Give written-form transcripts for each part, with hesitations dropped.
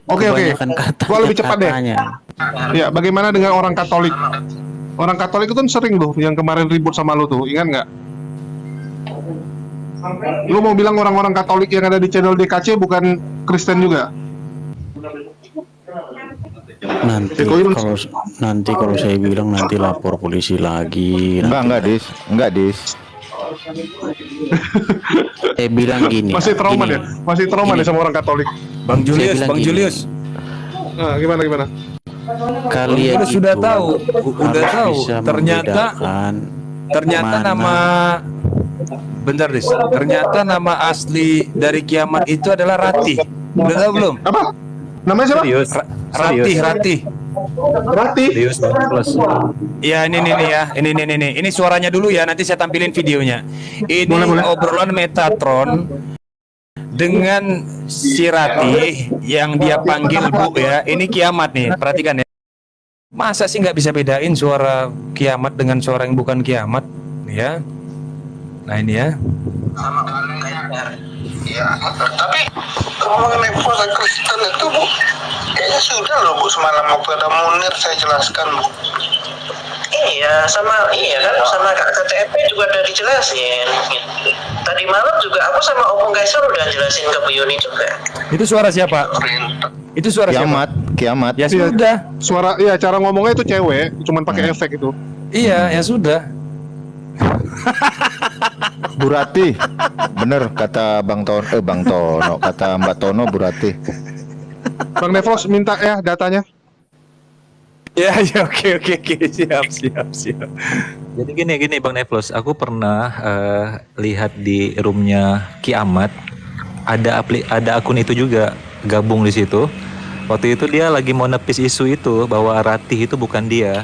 Oke, oke. Kebanyakan Gua lebih cepat deh. katanya. Ya, bagaimana dengan orang Katolik? Orang Katolik itu kan sering loh yang kemarin ribut sama lu tuh, ingat nggak? Lu mau bilang orang-orang Katolik yang ada di channel DKC bukan Kristen juga? Nanti Eko Yunus. kalau nanti kalau saya bilang nanti lapor polisi lagi nanti. Enggak, Dis. Saya bilang gini. Masih trauma gini. deh, masih trauma Gini. deh sama orang Katolik. Bang Saya Julius, bilang Bang gini. Julius. Nah, gimana? Kalian Udah sudah itu tahu, udah harus tahu. bisa Ternyata membedakan mana- nama bentar, Dis. Ternyata nama asli dari Kiamat itu adalah Ratih. Udah tahu belum? Apa? Namanya siapa? Serius? Ratih. Rati. Serius plus. Ya, ini ya. Ini suaranya dulu ya, nanti saya tampilin videonya. Ini Boleh. obrolan Metatron dengan si Ratih yang dia panggil Bu ya. Ini Kiamat nih, perhatikan ya. Masa sih nggak bisa bedain suara Kiamat dengan suara yang bukan Kiamat ya? Nah ini ya. Sama ya, tapi kalau mengenai puasa Kristen itu Bu, kayaknya sudah loh Bu, semalam waktu ada Munir saya jelaskan Bu. Iya kan sama Kak KTP juga udah dijelasin. Tadi malam juga aku sama Opung Kaisar udah jelasin ke Bu Yuni juga. Itu suara siapa? Itu suara siapa? Kiamat. Ya sudah. Suara, iya, cara ngomongnya itu cewek, cuman pakai efek itu. Iya, ya sudah. Bu Rati. Bener kata Bang Tono, kata Mbak Tono, Bu Rati. Bang Nevos minta ya datanya. Ya, oke. Siap. Jadi gini Bang Neflos, aku pernah lihat di roomnya Kiamat ada akun itu juga gabung di situ. Waktu itu dia lagi mau nepis isu itu bahwa Ratih itu bukan dia,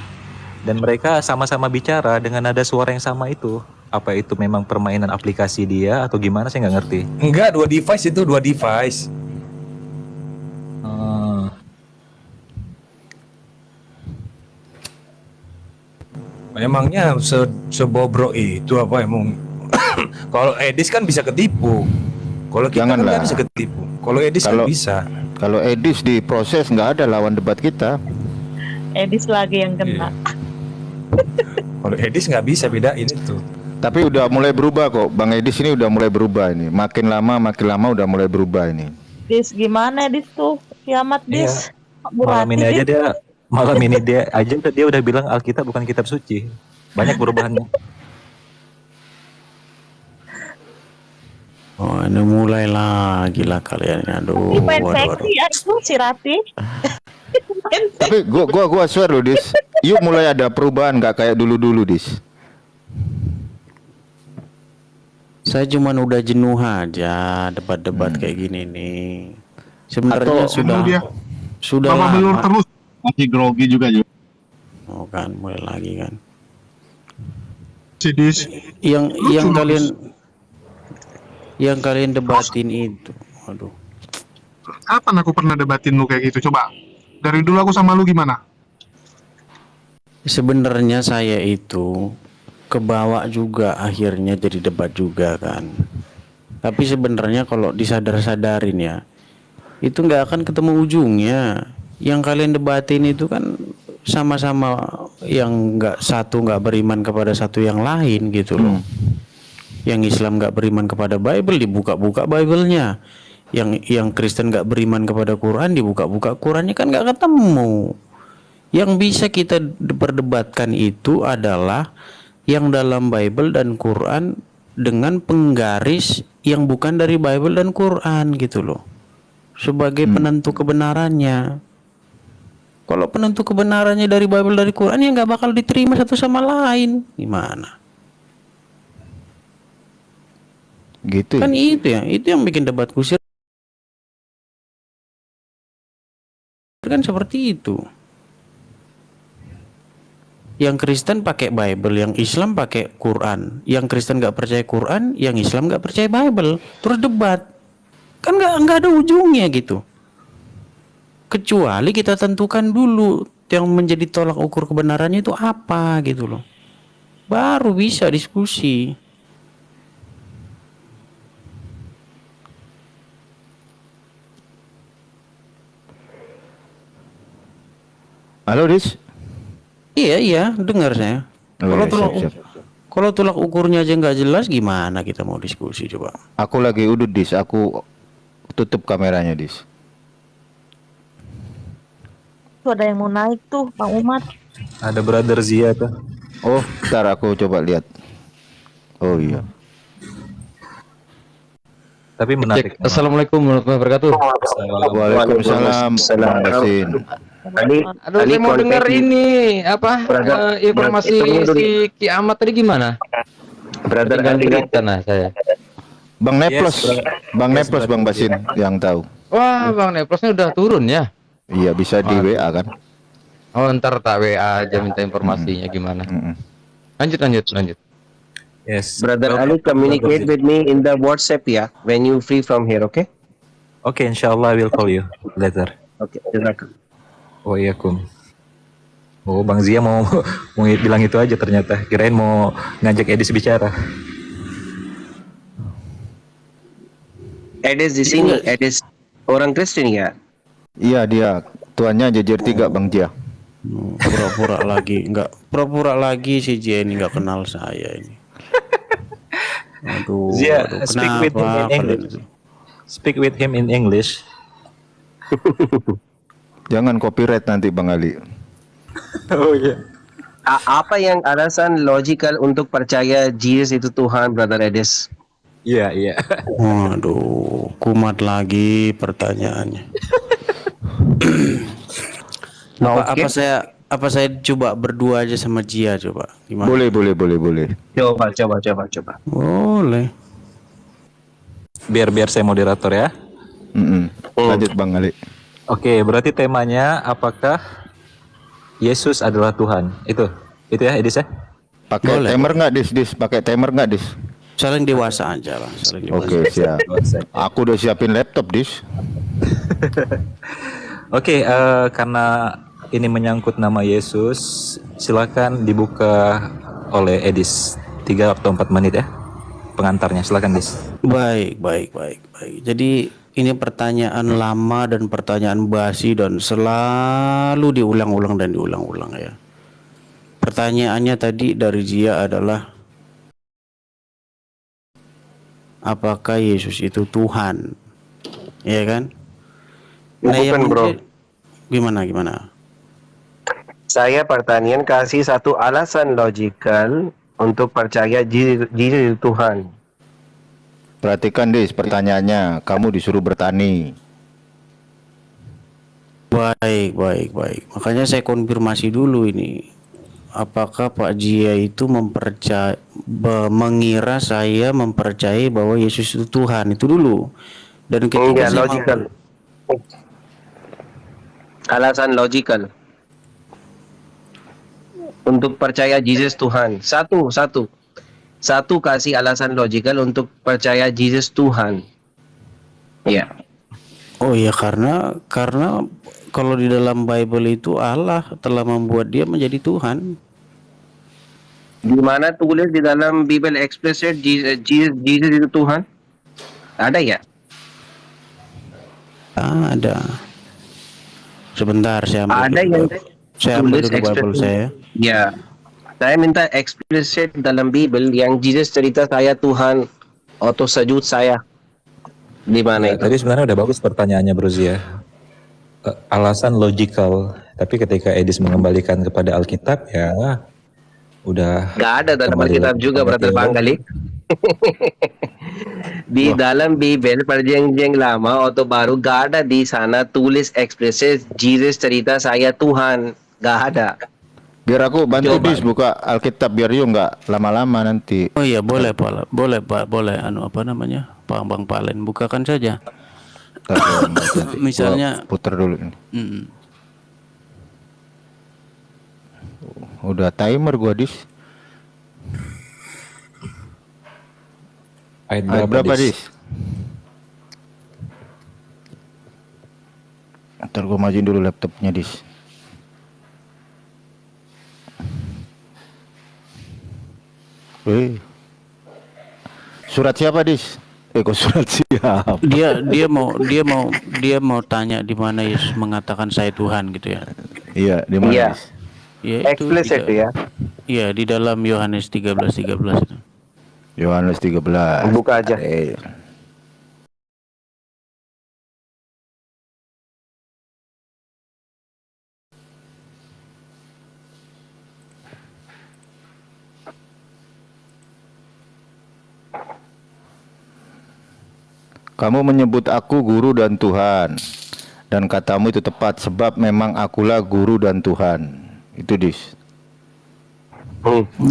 dan mereka sama-sama bicara dengan nada suara yang sama itu. Apa itu memang permainan aplikasi dia atau gimana, saya nggak ngerti. Enggak, dua device. Memangnya sebobrok itu apa emang? Kalau Edis kan bisa ketipu. Kalau kita kan Janganlah. nggak bisa ketipu. Kalau Edis kan bisa. Kalau Edis diproses nggak ada lawan debat kita. Edis lagi yang kena. Kalau Edis nggak bisa bedain itu. Tapi udah mulai berubah kok, Bang Edis ini udah mulai berubah ini. Makin lama udah mulai berubah ini. Dis gimana Dis tuh? Kiamat Dis. Bu Malam Rati, ini aja Dis. dia udah bilang Alkitab bukan kitab suci. Banyak perubahannya. Oh, ini mulai lagi lah kalian. Aduh. Main seksi ya itu si Rati. Main seksi. Tapi gua swear loh, Dis. Yuk mulai ada perubahan, nggak kayak dulu Dis. Saya cuman udah jenuh aja debat-debat kayak gini nih. Sebenarnya sudah Bapak lama. belur terus. Masih grogi juga. Oh kan, mulai lagi kan. Sidis. Yang kalian debatin itu. Aduh. Kapan aku pernah debatin lu kayak gitu? Coba. Dari dulu aku sama lu gimana? Sebenarnya saya itu kebawa juga akhirnya jadi debat juga kan. Tapi sebenarnya kalau disadar-sadarin ya, itu nggak akan ketemu ujungnya. Yang kalian debatin itu kan sama-sama yang satu nggak beriman kepada satu yang lain gitu loh. Yang Islam nggak beriman kepada Bible, dibuka-buka Bible-nya. Yang Kristen nggak beriman kepada Quran, dibuka-buka Qurannya, kan nggak ketemu. Yang bisa kita perdebatkan itu adalah yang dalam Bible dan Quran dengan penggaris yang bukan dari Bible dan Quran gitu loh, sebagai penentu kebenarannya. Kalau penentu kebenarannya dari Bible dari Quran, ya nggak bakal diterima satu sama lain. Gimana? Gitu. Kan itu yang bikin debat kusir kan seperti itu. Yang Kristen pakai Bible, yang Islam pakai Quran. Yang Kristen nggak percaya Quran, yang Islam nggak percaya Bible. Terus debat, kan nggak ada ujungnya gitu. Kecuali kita tentukan dulu yang menjadi tolak ukur kebenarannya itu apa gitu loh. Baru bisa diskusi. Halo Dis. Iya, dengar saya. Oh, Kalau iya, tolak siap. kalau tolak ukurnya aja nggak jelas, gimana kita mau diskusi coba? Aku lagi udut Dis, aku tutup kameranya Dis. Tuh ada yang mau naik tuh, Bang Umat. Ada brother Zia tuh. Oh, ntar aku coba lihat. Oh iya. Tapi menarik. Assalamualaikum warahmatullahi wabarakatuh. Waalaikumsalam, Bang Basin. Aduh, saya mau dengar ini apa informasi si kiamat tadi gimana? Tinggal berita nah saya. Bang Neplos, Bang Neplos, Bang Basin yang tahu. Wah, Bang Neplosnya udah turun ya? Iya, bisa di WA kan? Oh, ntar tak WA aja minta informasinya gimana. Lanjut. Yes. Brother Ali, communicate with me in the WhatsApp ya, when you free from here, okay? Okay, inshallah I will call you later. Okay, jazakallah. Waalaikum. Oh, Bang Zia mau bilang itu aja ternyata. Kirain mau ngajak Edis bicara. Edis di sini, Edis orang Kristen ya? Iya, dia tuannya jejer 3 Bang Jia. Pura-pura lagi si Jenny nggak kenal saya ini. Aduh, Zia, kenapa speak with him in English. Jangan copyright nanti Bang Ali. Oh iya. Apa yang alasan logical untuk percaya Jesus itu Tuhan, Brother Edis? Iya. Waduh, kumat lagi pertanyaannya. Apa saya coba berdua aja sama Jia coba? Gimana? Boleh. Coba. Boleh. Biar saya moderator ya. Lanjut Bang Ali. Oke, berarti temanya apakah Yesus adalah Tuhan? Itu ya Edis ya? Pakai Boleh. timer nggak Dis? Pakai timer nggak Dis? Saling dewasa aja lah. Oke, siap. Aku udah siapin laptop Dis. Oke, karena ini menyangkut nama Yesus, silakan dibuka oleh Edis 3 atau 4 menit ya. Pengantarnya, silakan Dis. Baik. Jadi ini pertanyaan lama dan pertanyaan basi dan selalu diulang-ulang ya. Pertanyaannya tadi dari Jia adalah apakah Yesus itu Tuhan? Iya kan? Bukan, bro. Gimana? Saya pertanyaan kasih satu alasan logical untuk percaya Jesus itu Tuhan. Perhatikan Dis, pertanyaannya. Kamu disuruh bertani. Baik. Makanya saya konfirmasi dulu ini. Apakah Pak Jia itu mengira saya mempercayai bahwa Yesus itu Tuhan? Itu dulu. Dan ketika Enggak, saya logical. Alasan logical untuk percaya Jesus Tuhan. Satu kasih alasan logical untuk percaya Jesus Tuhan. Ya. Oh ya, karena kalau di dalam Bible itu Allah telah membuat dia menjadi Tuhan. Di mana tulis di dalam Bible explicit Jesus itu Tuhan? Ada ya? Ada. Sebentar saya Ada yang ambil tulis dulu Bible explicit. saya. Ya. Saya minta explicit dalam Bible yang Jesus cerita saya Tuhan atau sujud saya. Di mana itu? Tadi sebenarnya udah bagus pertanyaannya Bro Zia. Alasan logical, tapi ketika Edis mengembalikan kepada Alkitab ya udah Gak ada dalam kembali Alkitab juga, kepada Brother teori. Banggali. Di dalam Bible perjanjian lama atau baru gak ada di sana tulis eksplisit Jesus cerita saya Tuhan. Gak ada. Biar aku bantu Dis buka Alkitab biar yuk nggak lama-lama nanti. Oh iya, boleh Pak. Boleh Pak Bang Palen, bukakan saja. Misalnya Gua puter dulu ini. Udah timer gua Dis. Ayat Ayat berapa Dis? Ntar gua majuin dulu laptopnya Dis. Surat siapa Dis? Kok surat siapa? dia mau tanya di mana Yesus mengatakan saya Tuhan gitu ya. Iya, di mana? Iya. Dis? Ya, Explicit ya. Iya, di dalam Yohanes 13:13 itu. Yohanes 13. Buka aja. Kamu menyebut aku guru dan Tuhan, dan katamu itu tepat, sebab memang akulah guru dan Tuhan. Itu Dis.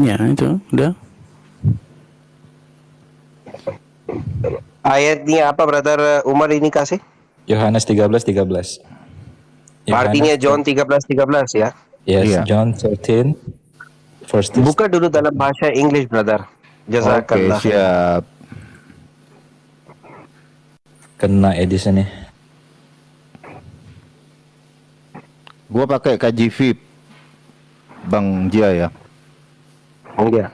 Ya, itu udah. Ayatnya apa brother Umar ini kasih? Yohanes 13:13. Artinya John 13:13 ya. Yes, Iya. John 13 verse 2. Buka dulu dalam bahasa English brother. Oke, Jazakallah. siap. Kena edisi nih. Gua pakai KJV Bang Jia ya. Iya.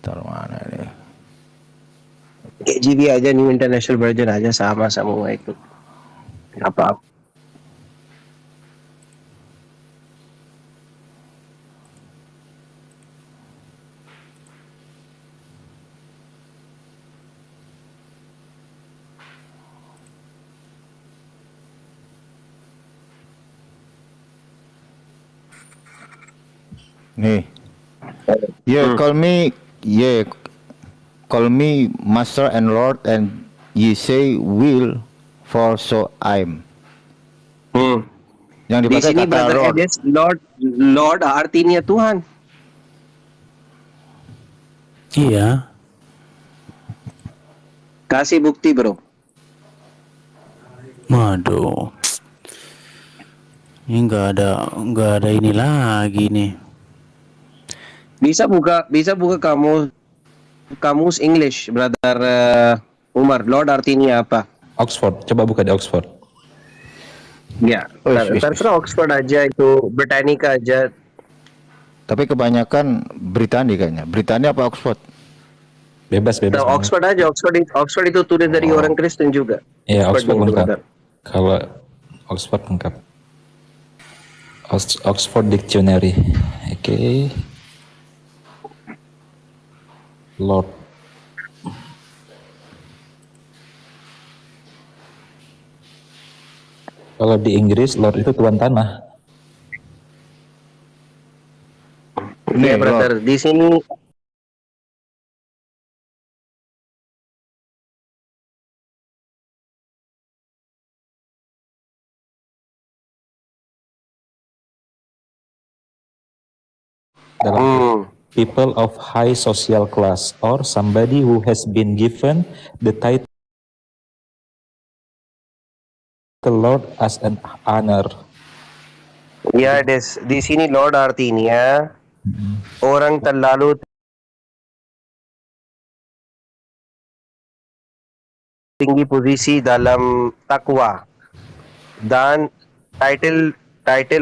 Taruh mana nih? KJV aja, New International Version aja, sama semua itu. Apa? Nih. Call me Master and Lord, and ye say will, for so I'm. Yang Di dipakai sini kata brother Lord. Edis, Lord artinya Tuhan. Iya. Kasih bukti bro. Waduh. Ini nggak ada ini lagi nih. Bisa buka kamus English brother Umar. Lord artinya apa? Oxford, coba buka di Oxford. Ya, terserah Oxford aja, itu Britannica aja. Tapi kebanyakan Britania kayaknya. Britania apa Oxford? Bebas. Nah, Oxford aja, Oxford itu tulis dari orang Kristen juga. Iya, Oxford itu, lengkap. brother. Kalau Oxford lengkap. Oxford Dictionary. Oke. Lord. Kalau di Inggris, Lord itu tuan tanah. Iya brother, di sini Dalam people of high social class or somebody who has been given the title Lord as an honor. ya di sini Lord artinya orang terlalu tinggi posisi dalam takwa, dan title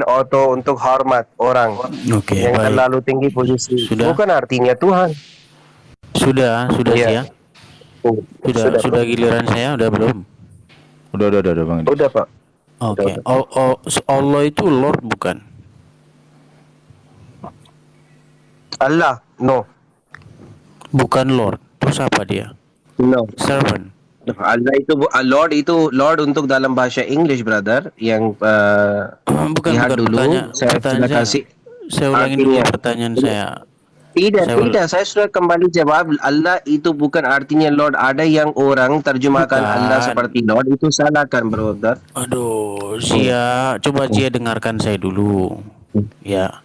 atau untuk hormat orang Oke, yang baik. terlalu tinggi posisi. Sudah? Bukan artinya Tuhan. Sudah Iya. Sia. Sudah giliran saya, udah belum? Udah Bang. Udah Pak. Oke. Allah itu Lord bukan? Allah, no. Bukan Lord. Terus apa dia? No. Servant. Allah itu Lord untuk dalam bahasa English brother, yang Bukan lihat dulu. Saya sudah kasih. Saya ulangin dulu artinya. pertanyaan saya. Tidak, saya sudah kembali jawab. Allah itu bukan artinya Lord. Ada yang orang terjemahkan Bukan. Allah seperti Lord, itu salahkan brother. Aduh, coba Sia dengarkan saya dulu. Ya.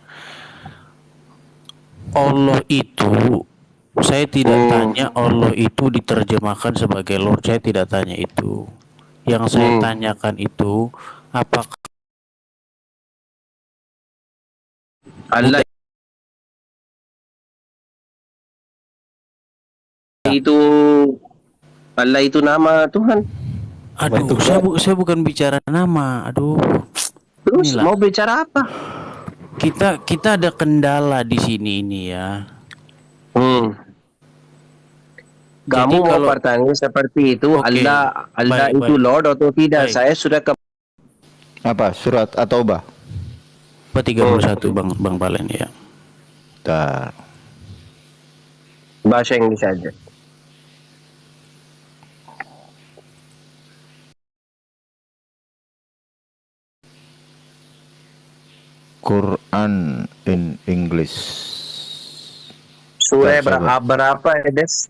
Allah itu, saya tidak tanya Allah itu diterjemahkan sebagai Lord. Saya tidak tanya itu. Yang saya tanyakan itu, apakah Allah itu nama Tuhan. Aduh, saya bukan bicara nama. Aduh. Terus Inilah. mau bicara apa? Kita ada kendala di sini ini ya. Kamu mau kalau- bertanya seperti itu, Oke. Allah Baik, itu baik. Lord atau tidak? Baik. Saya sudah Apa? Surat At-Taubah. 31 Bang Palen ya. Bentar. Bahasa Inggris aja. Quran in English. Surah Sabar. berapa ya, Des?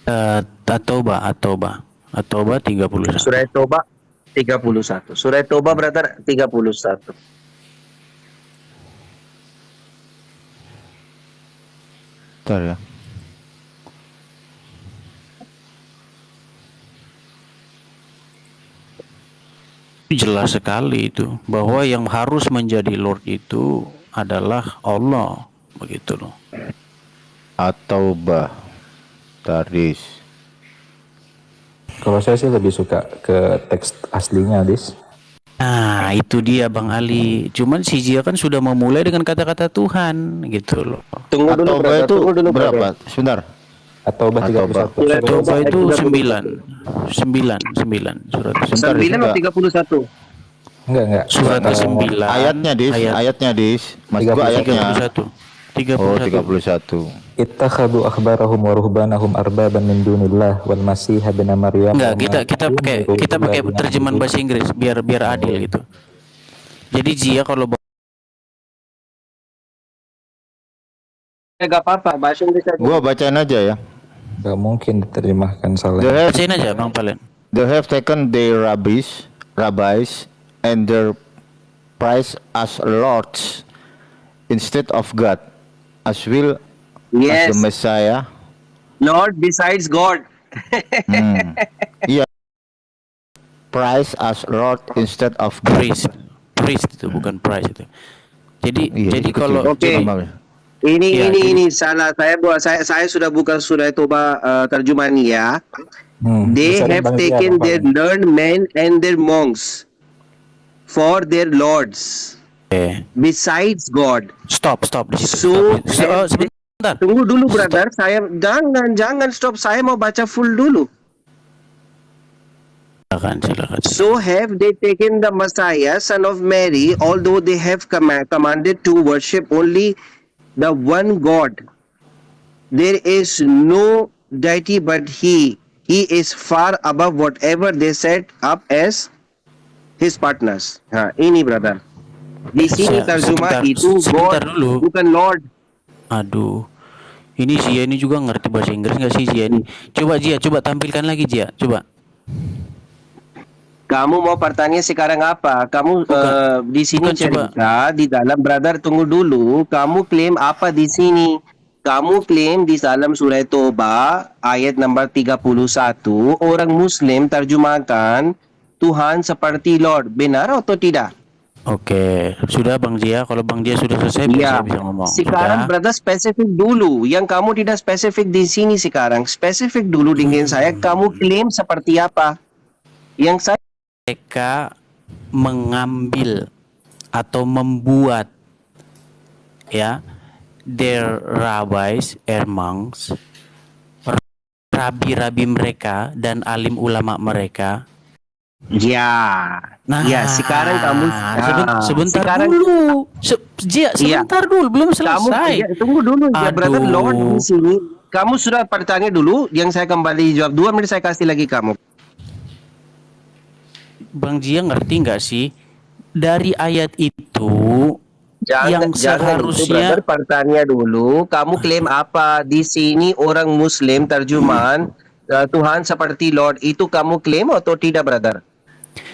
At-Taubah 31. Surah Toba 31. Surah Toba brother 31. Bentar ya. Jelas sekali itu bahwa yang harus menjadi Lord itu adalah Allah, begitu loh. At-Taubah. Taris. Kalau saya sih lebih suka ke teks aslinya, Dis. Nah, itu dia Bang Ali. Cuman si Jia kan sudah memulai dengan kata-kata Tuhan, gitu loh. Tunggu dulu At-Taubah brother, itu tunggu dulu brother. berapa? Sebentar. At-Taubah 31. Surah Taubah itu 31. 9 surat. Sebentar, 9 sebentar. atau 31? Enggak. Surat ke-9. Ayatnya, Dis. Ayatnya, Dis. Maksud gua ayatnya. 31. Oh, 31. Ittakhadhu akhbarahum wa ruhbanahum arbaban min dunillah wal masih ibn Maryam. Enggak, kita pakai terjemahan bahasa Inggris biar adil gitu. Jadi Jia kalau Enggak apa-apa, bahasa Inggris aja. Gua bacain aja ya. Enggak mungkin diterjemahkan salah. bacain aja Bang Palen. They have taken their rabbis, and their price as lords instead of God, as well as Yes, the Messiah. Lord besides God. Iya. Price as Lord instead of God. Priest itu bukan price itu. Jadi Iya, jadi itu kecil. kalau Oke. Gambarnya. Ya, Ini salah saya sudah buka surah Toba terjemahan ya. They Bisa have Bang Jia, taken Bang their Palen. learned men and their monks for their lords besides God. stop di situ. So, Sebentar. Tunggu dulu brother, saya jangan stop, saya mau baca full dulu. Silakan. So have they taken the Messiah, son of Mary, although they have commanded to worship only the one God. There is no deity but He. He is far above whatever they set up as His partners. Ini brother. Di sini terjemah itu sebentar God, dulu. bukan Lord. Aduh. Ini Zia ini juga ngerti bahasa Inggris nggak sih Zia ini? Coba tampilkan lagi Zia, coba. Kamu mau pertanyaan sekarang apa? Kamu di sini Bukan, cerita di dalam brother, tunggu dulu. Kamu klaim apa di sini? Kamu klaim di dalam surah Toba ayat nomor 31 orang Muslim terjemahkan Tuhan seperti Lord. Benar atau tidak? Oke, sudah Bang Zia. Kalau Bang Zia sudah selesai, Ya. saya bisa ngomong. Sekarang Sudah. brother spesifik dulu. Yang kamu tidak spesifik di sini sekarang. Spesifik dulu dengan saya. Kamu klaim seperti apa? Yang saya Mereka mengambil atau membuat ya their rabbis and monks, rabi-rabi mereka dan alim ulama mereka. Nah, ya sekarang kamu sebentar sekarang, dulu. Sebentar dulu, belum selesai. Tunggu dulu ya brother Aduh. Lord di sini. Kamu sudah bertanya dulu, yang saya kembali jawab 2 menit, saya kasih lagi kamu. Bang Jia ngerti nggak sih dari ayat itu yang Jangan itu seharusnya brother, bertanya dulu. Kamu klaim apa di sini orang Muslim terjemahan Tuhan seperti Lord itu kamu klaim atau tidak brother?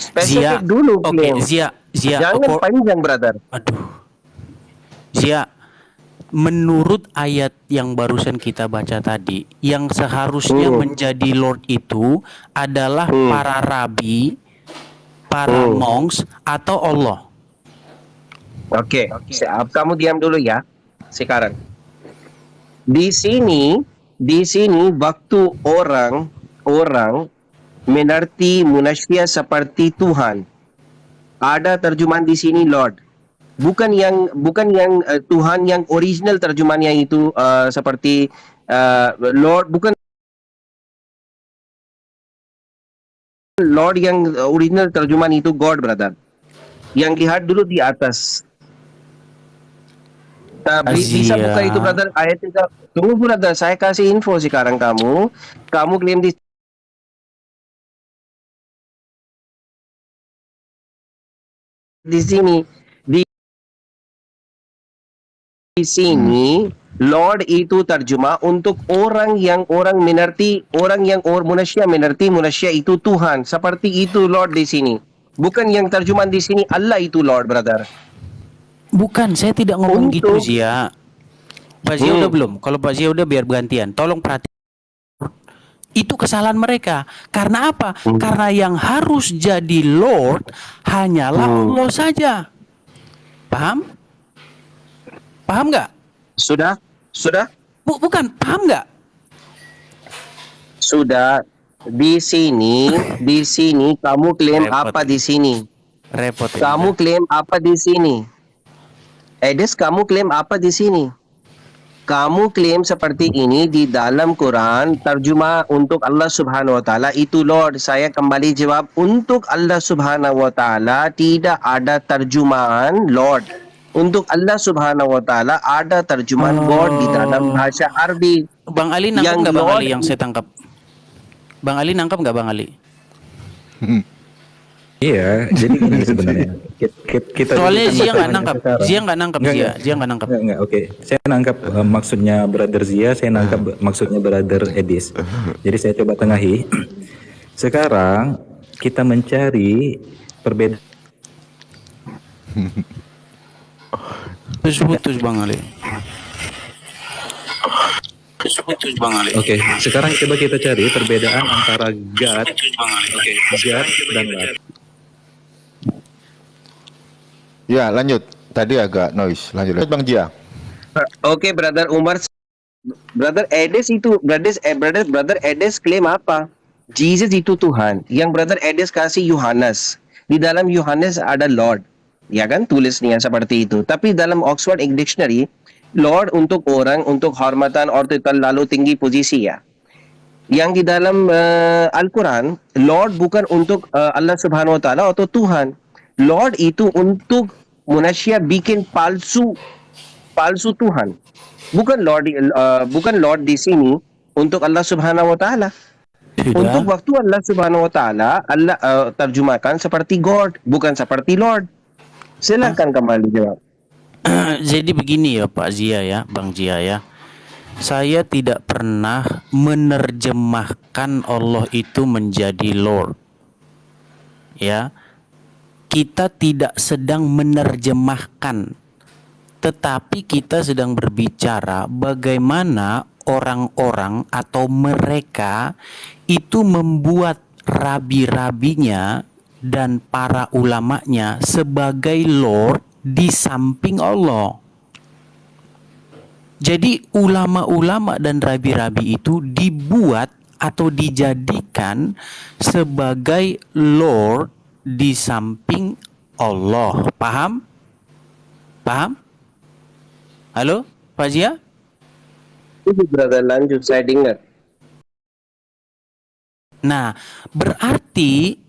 Spesifik dulu klaim. Zia, Jangan panjang brother. Aduh. Zia, menurut ayat yang barusan kita baca tadi, yang seharusnya menjadi Lord itu adalah para rabi, para monks atau Allah. Oke. Siap. Kamu diam dulu ya. Sekarang. Di sini waktu orang mengerti manusia seperti Tuhan. Ada terjemahan di sini Lord. Bukan yang Tuhan yang original terjemahannya itu seperti Lord, bukan Lord yang original terjemahan itu God brother. Yang lihat dulu di atas. Bisa buka itu Azia. brother ayat 3. Tunggu brother, saya kasih info sekarang kamu. Kamu klaim di sini di sini Lord itu terjemah untuk orang yang mengerti, manusia mengerti manusia itu Tuhan. Seperti itu Lord di sini. Bukan yang terjemahan di sini Allah itu Lord brother. Bukan, saya tidak ngomong gitu, Untuk Zia. Pak Zia udah belum? Kalau Pak Zia udah biar gantian. Tolong perhatikan. Itu kesalahan mereka. Karena apa? Karena yang harus jadi Lord hanyalah Allah saja. Paham? Paham nggak? sudah Bukan, paham nggak? sudah di sini kamu klaim Repot. apa di sini? Repot. ya. Kamu klaim apa di sini? Edes, kamu klaim apa di sini? Kamu klaim seperti ini di dalam Quran, terjemah untuk Allah Subhanahu wa taala itu Lord. Saya kembali jawab, untuk Allah Subhanahu wa taala tidak ada terjemahan Lord. Untuk Allah Subhanahu wa taala ada terjemahan God di dalam bahasa Arabi. Bang Ali nangkap Yang nggak Bang Lord Ali yang saya tangkap? Bang Ali nangkap nggak Bang Ali? Iya, jadi gini sebenarnya. Kita Soalnya jadikan Zia nggak masalahnya nangkap. sekarang. Zia nggak nangkap. Enggak, Zia nggak nangkap. Enggak, oke. Saya nangkap maksudnya Brother Zia, saya nangkap maksudnya Brother Edis. Jadi saya coba tengahi. Sekarang kita mencari perbedaan. Putus Bang Ali. Oke, sekarang coba kita cari perbedaan antara God, God dan Lord. Ya, lanjut. Tadi agak noise. Lanjut Bang Jia. Oke, Brother Umar. Brother Edes itu, Brother Edes klaim apa? Jesus itu Tuhan. Yang Brother Edes kasih Yohanes. Di dalam Yohanes ada Lord. Ya kan, tulisnya seperti itu. Tapi dalam Oxford Dictionary, Lord untuk orang, untuk hormatan atau terlalu tinggi posisi ya. Yang di dalam Al-Quran, Lord bukan untuk Allah Subhanahu wa taala atau Tuhan. Lord itu untuk manusia bikin palsu Tuhan. Bukan Lord di sini untuk Allah Subhanahu wa taala. Untuk waktu Allah Subhanahu wa taala Allah terjemahkan seperti God, bukan seperti Lord. Silakan kembali jawab. Jadi begini ya Pak Zia ya, Bang Zia ya. Saya tidak pernah menerjemahkan Allah itu menjadi Lord. Ya. Kita tidak sedang menerjemahkan, tetapi kita sedang berbicara bagaimana orang-orang atau mereka itu membuat rabi-rabinya dan para ulamanya sebagai Lord di samping Allah. Jadi ulama-ulama dan rabi-rabi itu dibuat atau dijadikan sebagai Lord di samping Allah. Paham? Paham? Halo, Pak Zia? Itu brother, lanjut saya dengar. Nah, berarti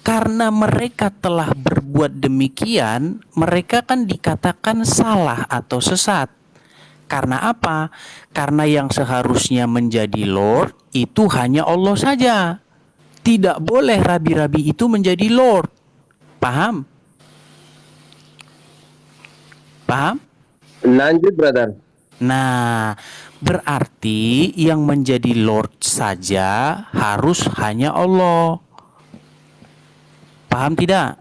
karena mereka telah berbuat demikian, mereka kan dikatakan salah atau sesat. Karena apa? Karena yang seharusnya menjadi Lord itu hanya Allah saja. Tidak boleh rabi-rabi itu menjadi Lord. Paham? Paham? Lanjut brother. Nah, berarti yang menjadi Lord saja harus hanya Allah. Paham tidak?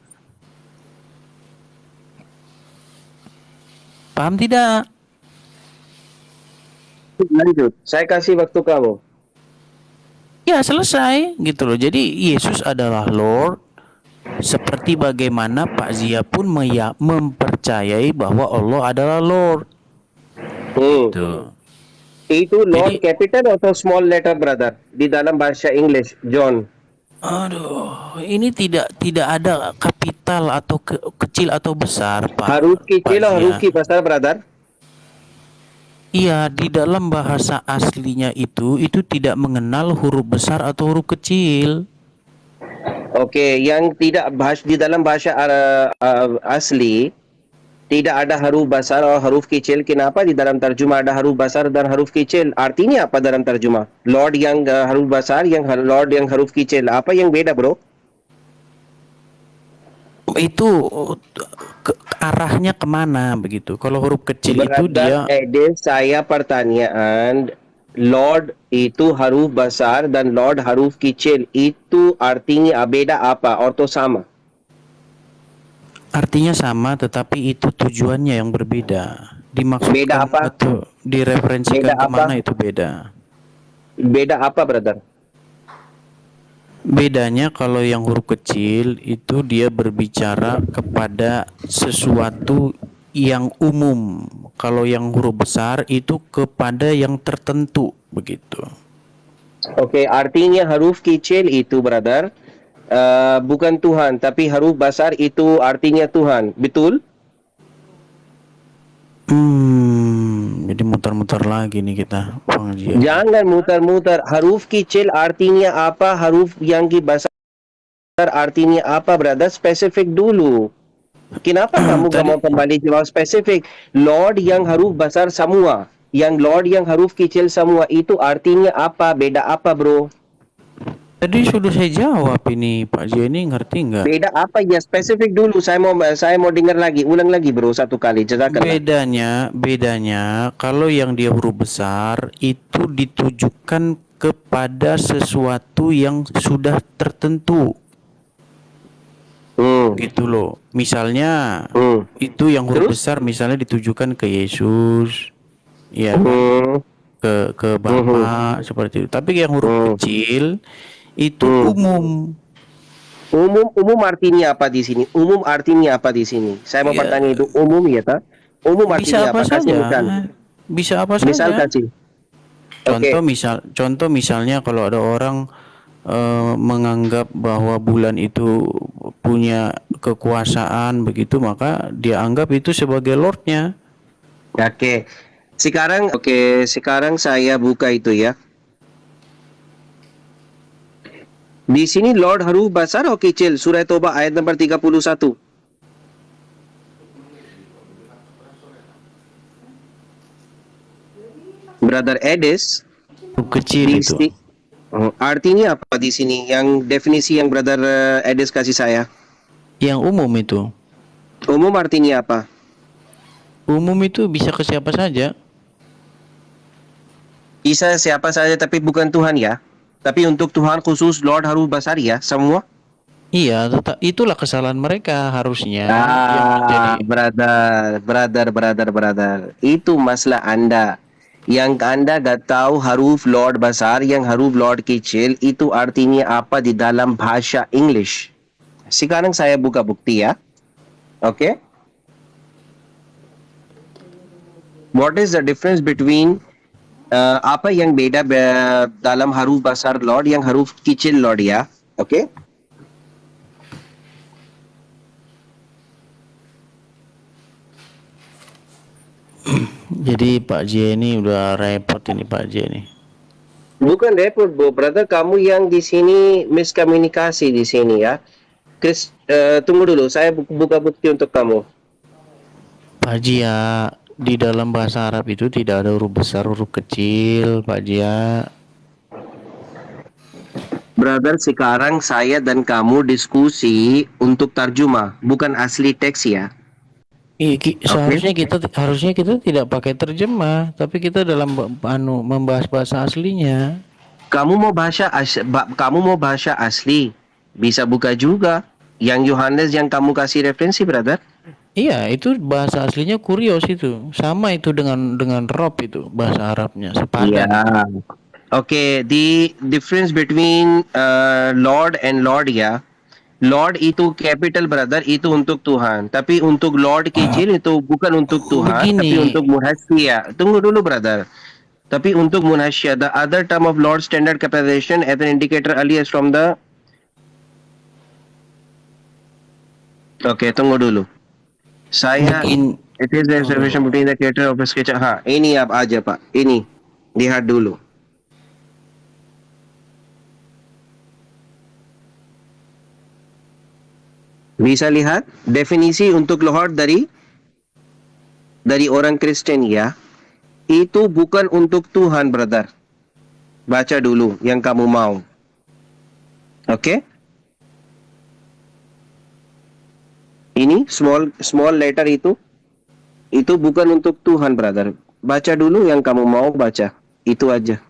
Paham tidak? Lanjut. Saya kasih waktu kamu. Ya selesai gitu loh. Jadi Yesus adalah Lord. Seperti bagaimana Pak Zia pun mempercayai bahwa Allah adalah Lord. Tuh. Itu Lord Jadi- capital atau small letter brother di dalam bahasa English, John. Aduh, ini tidak ada kapital atau kecil atau besar, Pak. Harus kecil, Pak harus Zia. besar brother. Iya, di dalam bahasa aslinya itu tidak mengenal huruf besar atau huruf kecil. Oke, yang tidak bahas di dalam bahasa asli Tidak ada huruf besar atau huruf kecil. Kenapa di dalam terjemah ada huruf besar dan huruf kecil? Artinya apa dalam terjemah? Lord yang huruf besar, yang Lord yang huruf kecil. Apa yang beda, bro? Itu arahnya kemana begitu? Kalau huruf kecil itu dia Saya pertanyaan, Lord itu huruf besar dan Lord huruf kecil. Itu artinya beda apa? Atau sama? artinya sama, tetapi itu tujuannya yang berbeda. Dimaksudkan Beda apa? atau direferensikan Beda apa? kemana itu beda. Beda apa, brother? Bedanya kalau yang huruf kecil itu dia berbicara kepada sesuatu yang umum. Kalau yang huruf besar itu kepada yang tertentu begitu. Oke, artinya huruf kecil itu, brother, bukan Tuhan, tapi huruf besar itu artinya Tuhan. Betul? Jadi muter-muter lagi nih kita pengajian. Jangan muter-muter. Huruf kecil artinya apa? Huruf yang besar artinya apa, brother? Spesifik dulu. Kenapa kamu gak mau kembali jawab spesifik? Lord yang huruf besar semua, yang Lord yang huruf kecil semua, itu artinya apa? Beda apa, bro? Tadi sudah saya jawab ini, Pak Jenny, ngerti nggak? Beda apa ya? Spesifik dulu. Saya mau dengar lagi. Ulang lagi, bro, satu kali. Jazakallah. Bedanya kalau yang dia huruf besar itu ditujukan kepada sesuatu yang sudah tertentu. Gitu loh. Misalnya itu yang huruf besar misalnya ditujukan ke Yesus, ya kan? ke Bapa seperti itu. Tapi yang huruf kecil itu umum. Umum artinya apa di sini? Umum artinya apa di sini? Saya mau bertanya itu umum ya, tak? Umum artinya apa? Kasih misal. Bisa apa Misal saja. kasih. Contoh misalnya kalau ada orang menganggap bahwa bulan itu punya kekuasaan begitu, maka dia anggap itu sebagai lordnya. Oke. Sekarang saya buka itu ya. Di sini Lord huruf besar atau kecil? Surah Taubah ayat nomor 31. Brother Edis, Kecil itu. artinya apa di sini? Yang definisi yang Brother Edis kasih saya. Yang umum itu. Umum artinya apa? Umum itu bisa ke siapa saja. Bisa siapa saja tapi bukan Tuhan ya. Tapi untuk Tuhan khusus Lord huruf besar ya, semua. Iya, itulah kesalahan mereka harusnya. Brother. Itu masalah Anda. Yang Anda gak tahu huruf Lord besar, yang huruf Lord kecil, itu artinya apa di dalam bahasa English. Sekarang saya buka bukti ya. Oke? What is the difference between apa yang beda dalam huruf besar Lord yang huruf kecil Lord ya? Oke? Jadi Pak J ini udah repot ini Pak J ini. Bukan repot, brother. Kamu yang di sini miskomunikasi di sini ya. Chris, tunggu dulu. Saya buka bukti untuk kamu. Pak Jia, di dalam bahasa Arab itu tidak ada huruf besar, huruf kecil, Pak Jia. Brother, sekarang saya dan kamu diskusi untuk terjemah, bukan asli teks ya. Seharusnya kita tidak pakai terjemah, tapi kita dalam membahas bahasa aslinya. Kamu mau bahasa asli, bisa buka juga. Yang Yohanes yang kamu kasih referensi, brother. Iya, itu bahasa aslinya Kurios itu. Sama itu dengan Rob itu bahasa Arabnya, sepadan. Yeah. Okay, the difference between Lord and Lord ya. Lord itu capital, brother, itu untuk Tuhan. Tapi untuk Lord kecil itu bukan untuk Tuhan, tapi untuk munasya. Tunggu dulu, brother. Tapi untuk munasya, the other term of Lord standard capitalization as an indicator alias from the. Okay, tunggu dulu. Saya it is the observation between the creator of the sketch. Ini aja Pak. Ini lihat dulu. Bisa lihat definisi untuk Lord dari dari orang Kristen ya, itu bukan untuk Tuhan, brother. Baca dulu yang kamu mau. Oke? Ini small letter itu bukan untuk Tuhan, brother. Baca dulu yang kamu mau baca. Itu aja.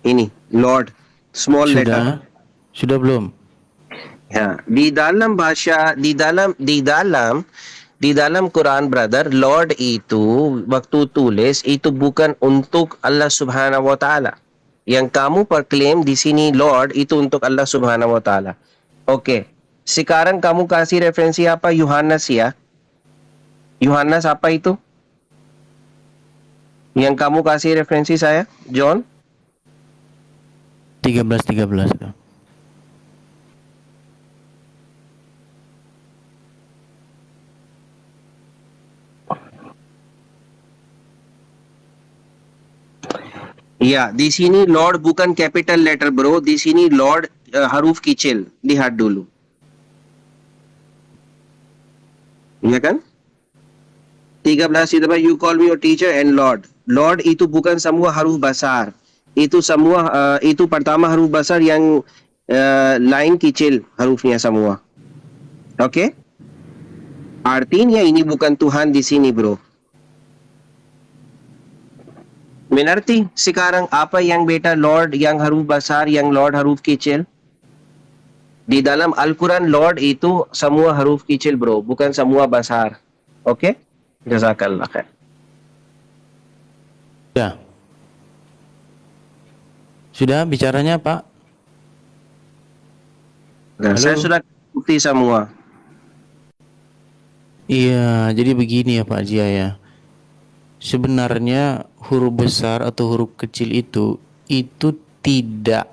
Ini Lord, small letter. Sudah belum? Ya, di dalam bahasa di dalam Quran, brother, Lord itu waktu tulis itu bukan untuk Allah Subhanahu wa taala. Yang kamu perklaim di sini Lord itu untuk Allah Subhanahu wa taala. Oke. Sekarang kamu kasih referensi apa? Yohanes ya. Yohanes apa itu? Yang kamu kasih referensi saya, John? 13 itu. Ya, di sini Lord bukan capital letter, bro. Di sini Lord huruf kecil. Lihat dulu. Ya kan? 13 itu apa? You call me your teacher and Lord. Lord itu bukan semua huruf besar. Itu semua itu pertama huruf besar yang lain kecil hurufnya semua. Oke? Artinya ini bukan Tuhan di sini, bro. Mengerti sekarang apa yang beta Lord yang huruf besar, yang Lord huruf kecil? Di dalam Al-Quran Lord itu semua huruf kecil, bro, bukan semua besar. Oke? Jazakallah khair. Ya. Sudah bicaranya, Pak? Nah, saya sudah bukti semua. Iya, jadi begini ya Pak Jia ya. Sebenarnya huruf besar atau huruf kecil itu tidak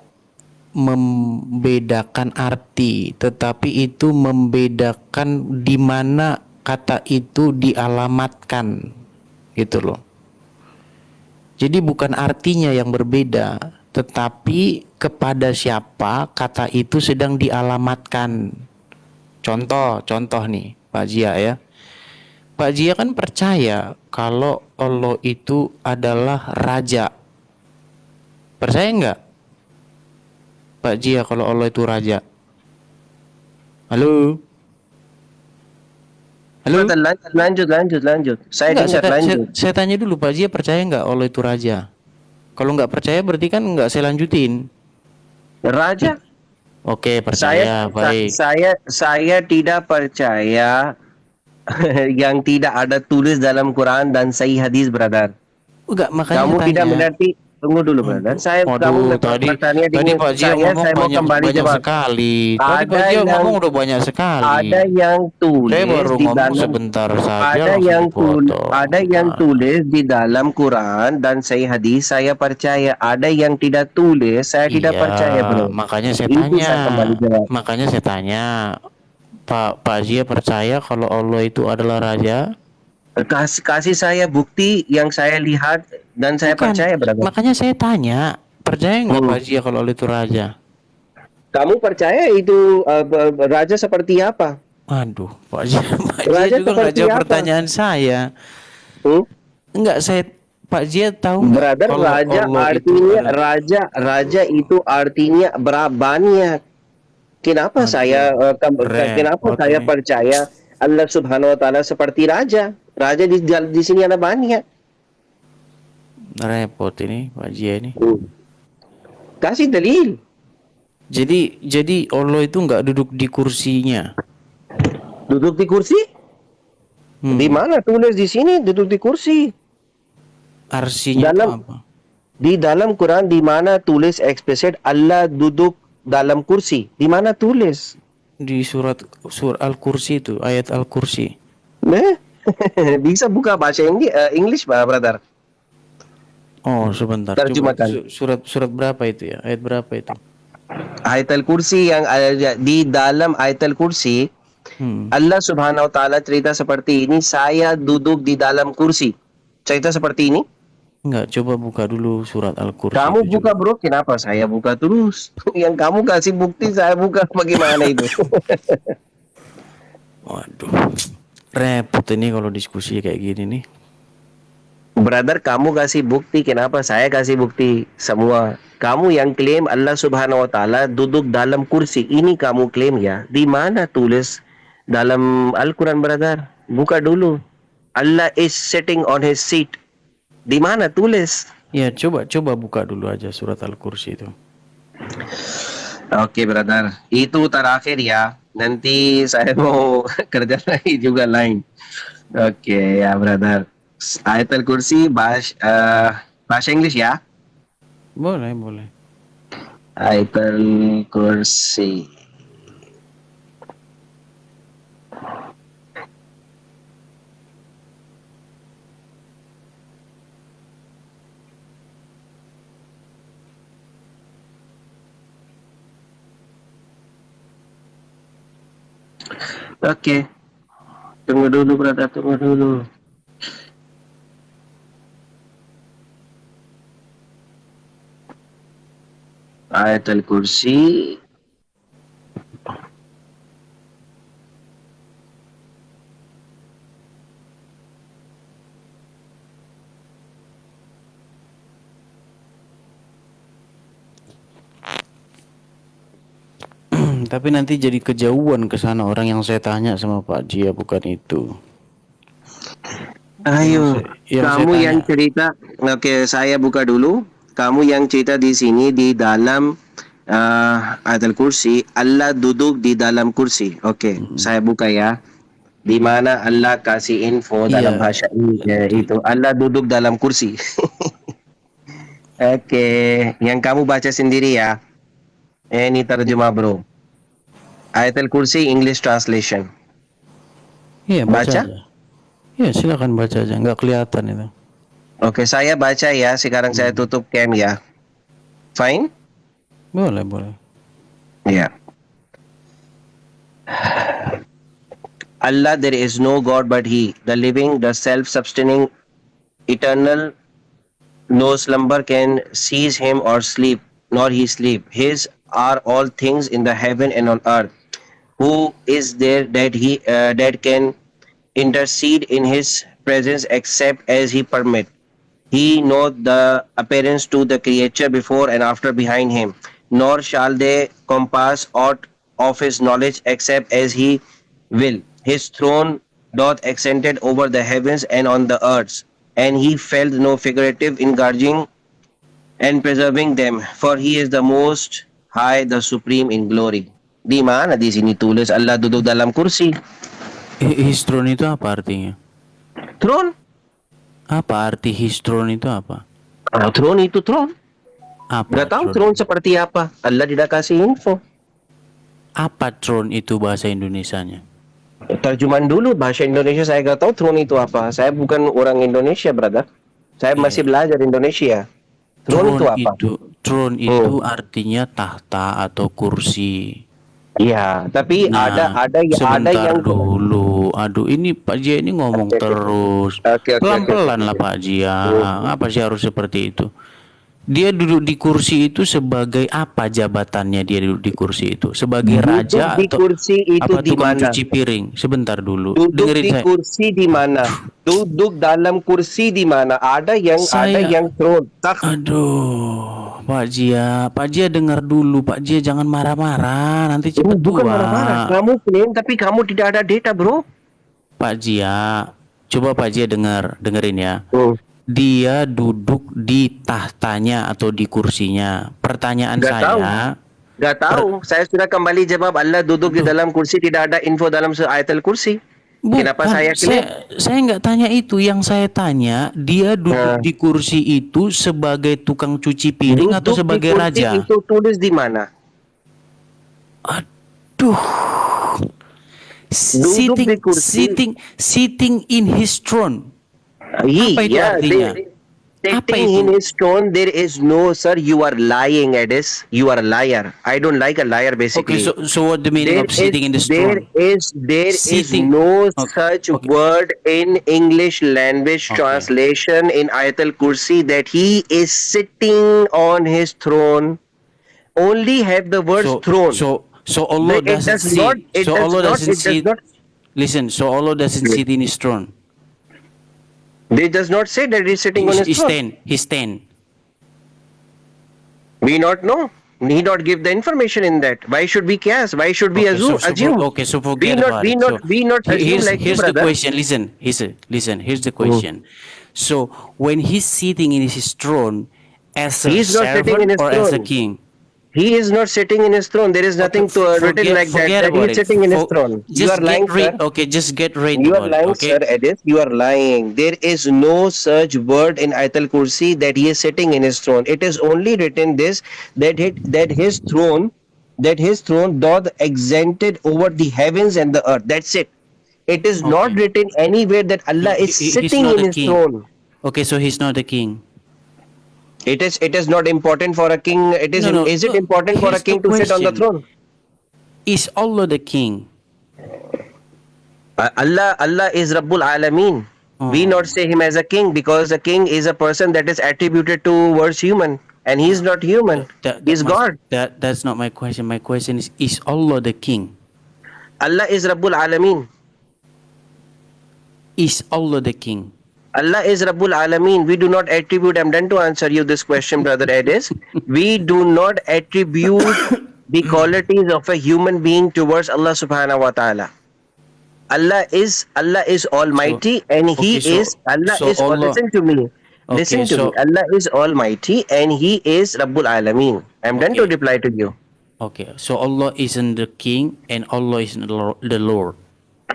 membedakan arti, tetapi itu membedakan di mana kata itu dialamatkan, gitu loh. Jadi bukan artinya yang berbeda, tetapi kepada siapa kata itu sedang dialamatkan. Contoh nih Pak Jia ya. Pak Jia kan percaya kalau Allah itu adalah raja. Percaya nggak Pak Jia kalau Allah itu raja? Halo? Halo? Lanjut. Saya dengar, lanjut. Saya tanya dulu Pak Jia, percaya nggak Allah itu raja? Kalau nggak percaya berarti kan nggak saya lanjutin. Raja? Oke, percaya. Baik. Saya tidak percaya yang tidak ada tulis dalam Quran dan sahih hadis, brother. Enggak, makanya Kamu tanya. tidak mengerti. Tunggu dulu, brother. Waduh, tadi Pak Jia ngomong saya mau kembali banyak jawab. sekali. Tadi Ada Pak Jia yang- ngomong udah banyak sekali. Ada yang tulis Saya baru di ngomong dalam sebentar saja ada langsung yang dipotong. ada yang tulis di dalam Quran dan sahih hadis, saya percaya. Ada yang tidak tulis, saya tidak Iya, percaya, bro. makanya saya Itu tanya. saya kembali jawab. Makanya saya tanya. Pak Jia percaya kalau Allah itu adalah raja? Kasih saya bukti yang saya lihat dan saya Bukan. percaya, brother. Makanya saya tanya, percaya nggak Pak Jia kalau Allah itu raja? Kamu percaya itu raja seperti apa? Waduh, Pak Jia Raja juga nggak seperti jawab apa? pertanyaan saya. Enggak, Pak Jia tahu nggak Brother, kalau raja Allah itu artinya adalah- raja itu artinya banyak. Kenapa kenapa saya percaya Allah Subhanahu wa taala seperti raja? Raja di sini ada banyak. repot ini Pak Jia ini. Kasih dalil. Jadi Allah itu nggak duduk di kursinya. Duduk di kursi? Di mana tulis di sini duduk di kursi? Arsinya itu apa? Di dalam Quran di mana tulis eksplisit Allah duduk dalam kursi? Di mana tulis? Di surah Al-Kursi itu, ayat Al-Kursi. Bisa buka bahasa English, brother. Oh, sebentar. Terjemahkan. Surat berapa itu ya? Ayat berapa itu? Ayat Al-Kursi yang ada di dalam ayat Al-Kursi, Allah Subhanahu wa taala cerita seperti ini, saya duduk di dalam kursi. Cerita seperti ini? Enggak, coba buka dulu surat Al-Kursi. Kamu itu buka, bro. Kenapa saya buka terus? Yang kamu kasih bukti saya buka, bagaimana itu? Waduh. Repot ini kalau diskusi kayak gini nih. Brother, kamu kasih bukti, kenapa saya kasih bukti semua? Kamu yang klaim Allah Subhanahu wa taala duduk dalam kursi, ini kamu klaim ya. Di mana tulis dalam Al-Quran, brother? Buka dulu. Allah is sitting on his seat. Di mana tulis? Ya, coba buka dulu aja surat Al-Kursi itu. Oke, brother. Itu terakhir ya. Nanti saya mau kerja lagi juga lain. Oke, ya brother. Ayat Al-Kursi bahasa Inggris ya. Boleh. Ayat Al-Kursi. Oke. Tunggu dulu, brother. Tunggu dulu. Ayat Al-Kursi. Tapi nanti jadi kejauhan ke sana, orang yang saya tanya sama Pak Jia bukan itu. Ayo, Yang saya kamu tanya. yang cerita. Oke, saya buka dulu. Kamu yang cerita di sini di dalam ayat Al-Kursi, Allah duduk di dalam kursi. Oke, saya buka ya. Di mana Allah kasih info dalam Iya. bahasa Inggris itu Allah duduk dalam kursi. Oke, yang kamu baca sendiri ya. Ini terjemah, bro. Ayat Al-Kursi English translation. Iya, Baca? baca aja. Iya, silakan baca aja, nggak kelihatan itu. Oke, saya baca ya. Sekarang saya tutup cam ya. Fine? Boleh. Yeah. Allah, there is no God but He, the living, the self-sustaining, eternal. No slumber can seize Him or sleep, nor He sleep. His are all things in the heaven and on earth. Who is there that can intercede in His presence except as He permit? He knoweth the appearance to the creature before and after behind Him, nor shall they compass aught of His knowledge except as He will. His throne doth extended over the heavens and on the earth, and He felt no figurative in guarding and preserving them, for He is the most high, the supreme in glory. Di mana di sini tulis Allah duduk dalam kursi? His throne itu apa artinya? Throne? Apa arti his throne itu apa? Throne itu throne. Apa Gak tahu throne seperti apa. Allah tidak kasih info. Apa throne itu bahasa Indonesianya? Terjemahan dulu bahasa Indonesia, saya gak tahu throne itu apa. Saya bukan orang Indonesia, brother. Saya masih belajar Indonesia. Throne itu apa? Throne itu artinya tahta atau kursi. Iya, tapi Nah, ada sebentar yang dulu. Aduh, ini Pak Jia ini ngomong terus. Oke. Pelan-pelan lah Pak Jia. Apa sih harus seperti itu? Dia duduk di kursi itu sebagai apa jabatannya dia duduk di kursi itu? Sebagai raja di atau kursi itu apa di tukang mana? cuci piring? Sebentar dulu. Duduk Dengerin di saya. kursi di mana? Duduk dalam kursi di mana? Ada yang throne. Aduh, Pak Jia dengar dulu. Pak Jia jangan marah-marah, nanti cepat Bukan tua. marah-marah. Kamu klaim tapi kamu tidak ada data, bro. Pak Jia, coba Pak Jia dengerin ya. Hmm. Dia duduk di tahtanya atau di kursinya. Pertanyaan Gak saya, Gak tahu. Saya sudah kembali jawab Allah duduk di dalam kursi, tidak ada info dalam ayat Al-Kursi. Kenapa saya klaim? Saya nggak tanya itu. Yang saya tanya, dia duduk di kursi itu sebagai tukang cuci piring atau Duduk sebagai di kursi raja? itu tulis di mana? Aduh. Duduk di kursi. Sitting in his throne. Apa itu artinya? Apa Sitting itu? in his throne, there is no, sir, you are lying, Edis. You are a liar. I don't like a liar, Okay, basically. so what the meaning of sitting in the throne? There is Sitting. no Okay, such word in English language translation in Ayat Al-Kursi that he is sitting on his throne. Only have the word throne. So Allah It doesn't does sit. not- it So does Allah not- doesn't it does sit. not- Listen, so Allah doesn't sit in his throne. They does not say that he's sitting on his He's throne. 10. He's 10. We not know. He not give the information in that. Why should we guess? Why should we assume? Okay, so forget we not, about we it. not, So we not assume here's like you, here's the brother. question. Listen. Here's the question. So when he's sitting in his throne as a He's not sitting in servant his or as a throne. king? He is not sitting in his throne. There is nothing written like that. Forget That he about is it. sitting in his For- throne. You Just are lying, get rid. sir. Okay, just get rid You are about it. lying, Okay. sir, Edith. You are lying. There is no such word in Ayatul Kursi that he is sitting in his throne. It is only written this that his throne doth extended over the heavens and the earth. That's it. It is not Okay. written anywhere that Allah is He's sitting not in a his king. throne. Okay, so he's not a king. It is not important for a king. Is it important for a Here's the king to sit on the question. throne? Is Allah the king? Allah is Rabbul Alameen. We not say him as a king because a king is a person that is attributed towards human, and he is not human. He's God. That's not my question. My question is Allah the king? Allah is Rabbul Alameen. Is Allah the king? Allah is Rabbul Alameen. We do not attribute. I'm done to answer you this question, brother Edis. We do not attribute the qualities of a human being towards Allah Subhanahu wa Taala. Allah is Almighty, and He is Allah. Listen to me. Listen to me. Allah is Almighty, and He is Rabbul Alameen. I'm done to reply to you. Okay, so Allah isn't the king and Allah isn't the Lord.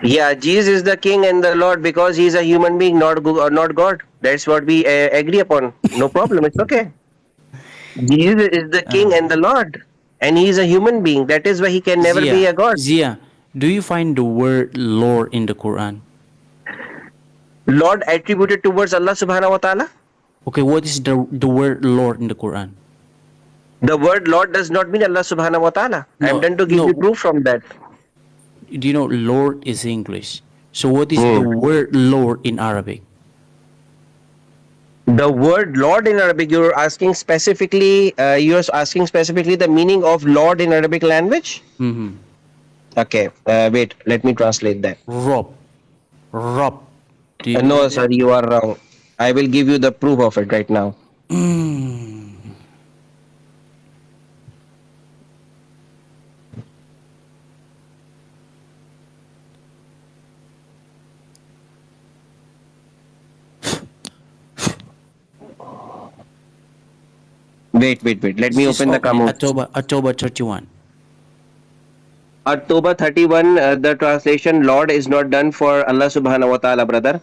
Yeah, Jesus is the King and the Lord because He is a human being, not God. That's what we agree upon. No problem. It's okay. Jesus is the King and the Lord, and He is a human being. That is why He can never be a God. Zia, do you find the word Lord in the Quran? Lord attributed towards Allah Subhanahu wa Taala. Okay, what is the word Lord in the Quran? The word Lord does not mean Allah Subhanahu wa Taala. No, I'm done to give you proof from that. Do you know Lord is English? So what is the word Lord in Arabic? The word Lord in Arabic, you're asking specifically the meaning of Lord in Arabic language? Mm-hmm. Okay, wait, let me translate that. Rob. Do you No, sir, you are wrong. I will give you the proof of it right now. Wait. Let me open the comment. October 31. October 31, the translation Lord is not done for Allah subhanahu wa ta'ala, brother.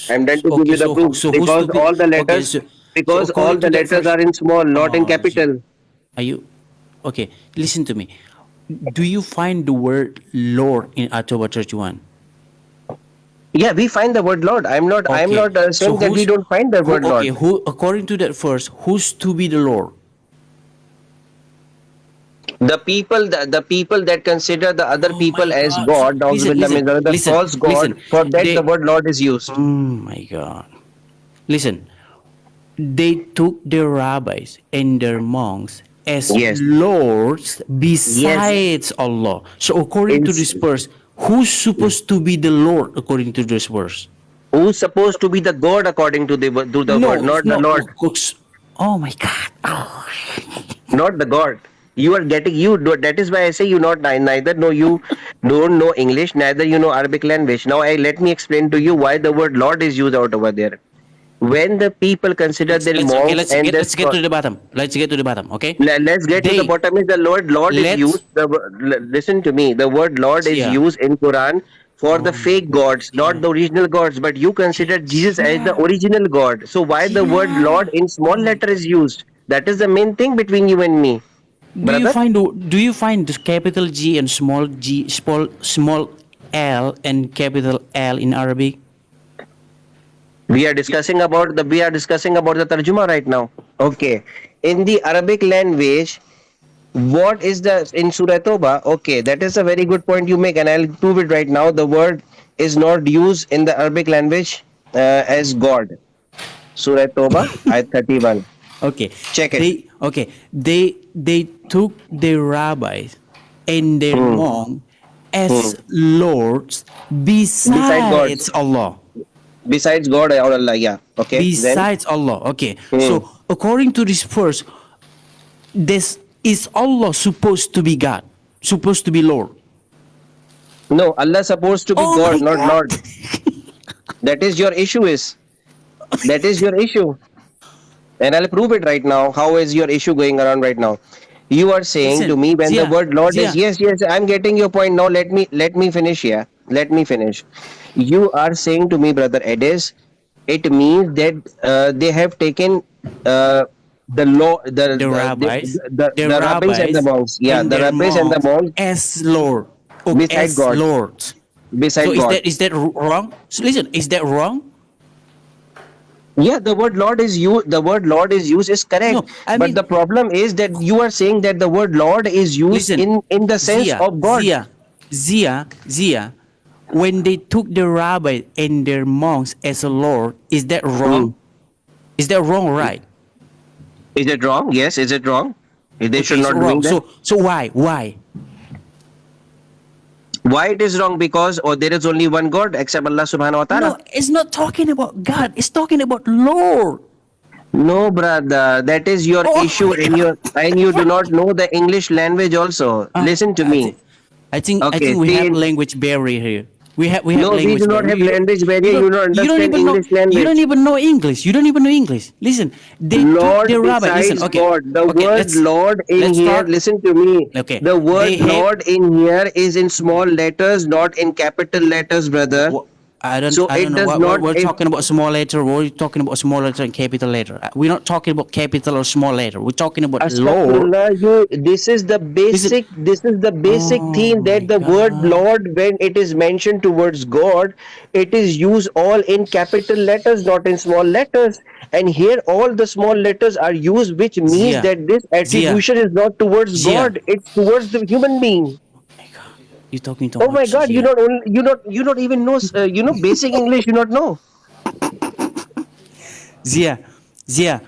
I'm done to give you the proof because all the letters all the letters are in small, not in capital. Are you okay? Listen to me. Do you find the word Lord in October 31? Yeah, we find the word Lord. I'm not saying that we don't find the word Lord. Who, according to that verse, who's to be the Lord? The people that consider the other people as God, the false God, for that the word Lord is used. Oh my God. Listen, they took their rabbis and their monks as lords besides Allah. So according to this verse, who's supposed to be the Lord according to this verse? Who's supposed to be the God according to the word, not the Lord? Oh my God. Oh. Not the God. You are getting that is why I say you neither know you don't know English, neither you know Arabic language. Now let me explain to you why the word Lord is used out over there. When the people consider their monks let's get to the bottom. Let's get to the bottom, okay? Let's get to the bottom. Is the Lord is used. Listen to me. The word Lord is used in Quran for the fake gods, not the original gods. But you consider Jesus as the original God. So why the word Lord in small letter is used? That is the main thing between you and me. Do you find the capital G and small L and capital L in Arabic? We are discussing about the tarjuma right now. Okay. In the Arabic language, what is in Surah Toba? Okay, that is a very good point you make, and I'll prove it right now. The word is not used in the Arabic language as God. Surah Toba, ayat 31. Okay. Check it. They took their rabbis and their monks as lords besides Allah. besides God or Allah. Yeah. Okay. Then Besides Allah. Okay. So according to this verse, this is Allah supposed to be God, supposed to be Lord. no, Allah supposed to be Oh God, my not God. Lord. That is your issue. That is your issue. And I'll prove it right now. How is your issue going around right now? You are saying Listen, to me when the Zia, word Lord is Zia. yes, I'm getting your point. Now let me finish here. Let me finish. You are saying to me, brother Edis, it means that they have taken the law, The rabbis, the rabbis and the monks. Yeah, and the their rabbis and the monks monks as Lord, or beside as God, lords. So beside God. is that wrong? So listen, is that wrong? Yeah, the word Lord is used. The word Lord is used is correct, No, I but mean, the problem is that you are saying that the word Lord is used listen, in the sense Zia, of God. Zia. When they took the rabbi and their monks as a Lord, is that wrong? Is that wrong, or right? Is it wrong? Yes. Is it wrong? They should Okay, so not doing wrong. that. So why? Why? Why it is wrong? Because there is only one God except Allah Subhanahu wa Taala. No, it's not talking about God. It's talking about Lord. No, brother, that is your Oh issue, my and you do God. not know the English language also. Uh, Listen to I me. think, I think Okay, we have see, language barrier here. We have no, we do language not barrier. have language barrier. You don't You don't understand even know English language. English. You don't even know English. Listen, they took Lord the rabbi. Listen, besides okay, God. The okay. word Lord in Let's here, start. listen to me. Okay, The they word have. Lord in here is in small letters, not in capital letters, brother. So I don't it know does what not. we're If talking about small letter. We're talking about small letter and capital letter. We're not talking about capital or small letter. We're talking about Lord. Astaghfirullah, this is the Listen. basic Oh theme my that the word God. Lord, when it is mentioned towards God, it is used all in capital letters, not in small letters. And here, all the small letters are used, which means Zia, that this Zia, attribution is not towards Zia. God; it's towards the human being. My God, you're talking too Oh my much, God, Zia. you not even know basic English. You not know. Zia, Zia,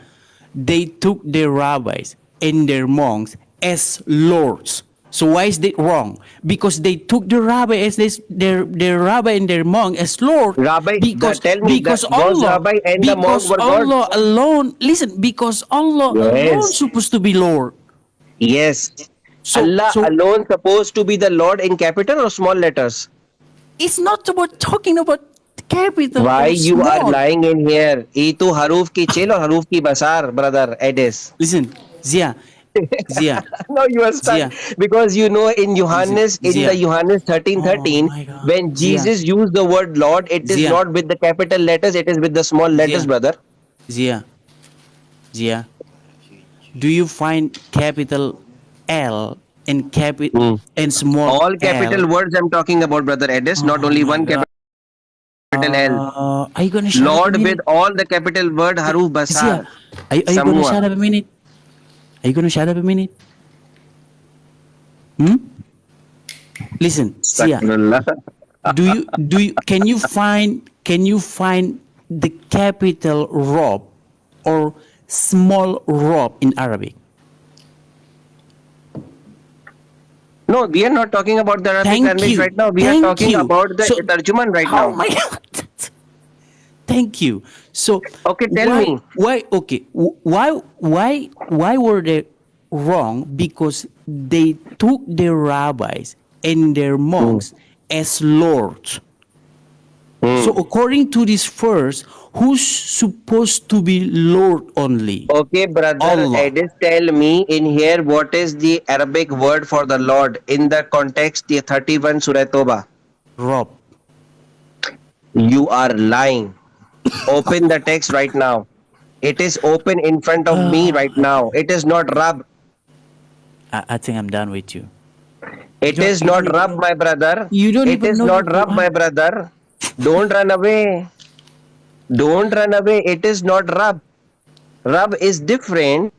they took their rabbis and their monks as lords. So why is that wrong? Because they took the rabbi as their rabbi and their monk as lord. Rabbi, tell me that Because those rabbi and the monk because were God. Allah alone. Listen, because Allah alone Yes. supposed to be Lord. Yes. So Allah so alone supposed to be the Lord in capital or small letters? it's not about talking about capital Why or you are small. lying in here? ये तो हरूफ की चिल और हरूफ की बसार, brother Edis. Listen, Zia, Zia, No, you are stuck Zia, because you know in Zia, Johannes, in the Zia. Johannes Oh 13:13, my God, when Zia, Jesus used the word Lord, it is Zia, not with the capital letters, it is with the small letters, Zia, brother. Zia, Zia. Do you find capital L and Hmm. and small All capital L? words I'm talking about, brother Edis, not Oh only my one God. capital L. Are you gonna shut up a Lord with minute? all the capital word haruf Zia, basar. are you gonna shut Samua. up a minute? Are you gonna shut up a minute? Hmm? Listen, Zia. Astaghfirullah. Can you find the capital Rob or small Rob in Arabic? No, we are not talking about the Arabic Thank language you. right now. We are Thank talking you. about the So, Tarjuman right oh now. my God. Thank you. So, Okay, tell me. why were they wrong? Because they took their rabbis and their monks as lords. So, according to this verse, who's supposed to be Lord only? Okay, brother Allah. Edis, tell me in here what is the Arabic word for the Lord in the context, the 31 Surah Toba. Rob. You are lying. Open the text right now. It is open in front of me right now. It is not Rab. I think I'm done with you. It You is don't not even Rab, know. my brother. You don't It even is know the not Rab, my Quran. brother. Don't run away. Don't run away. It is not Rab. Rab is different,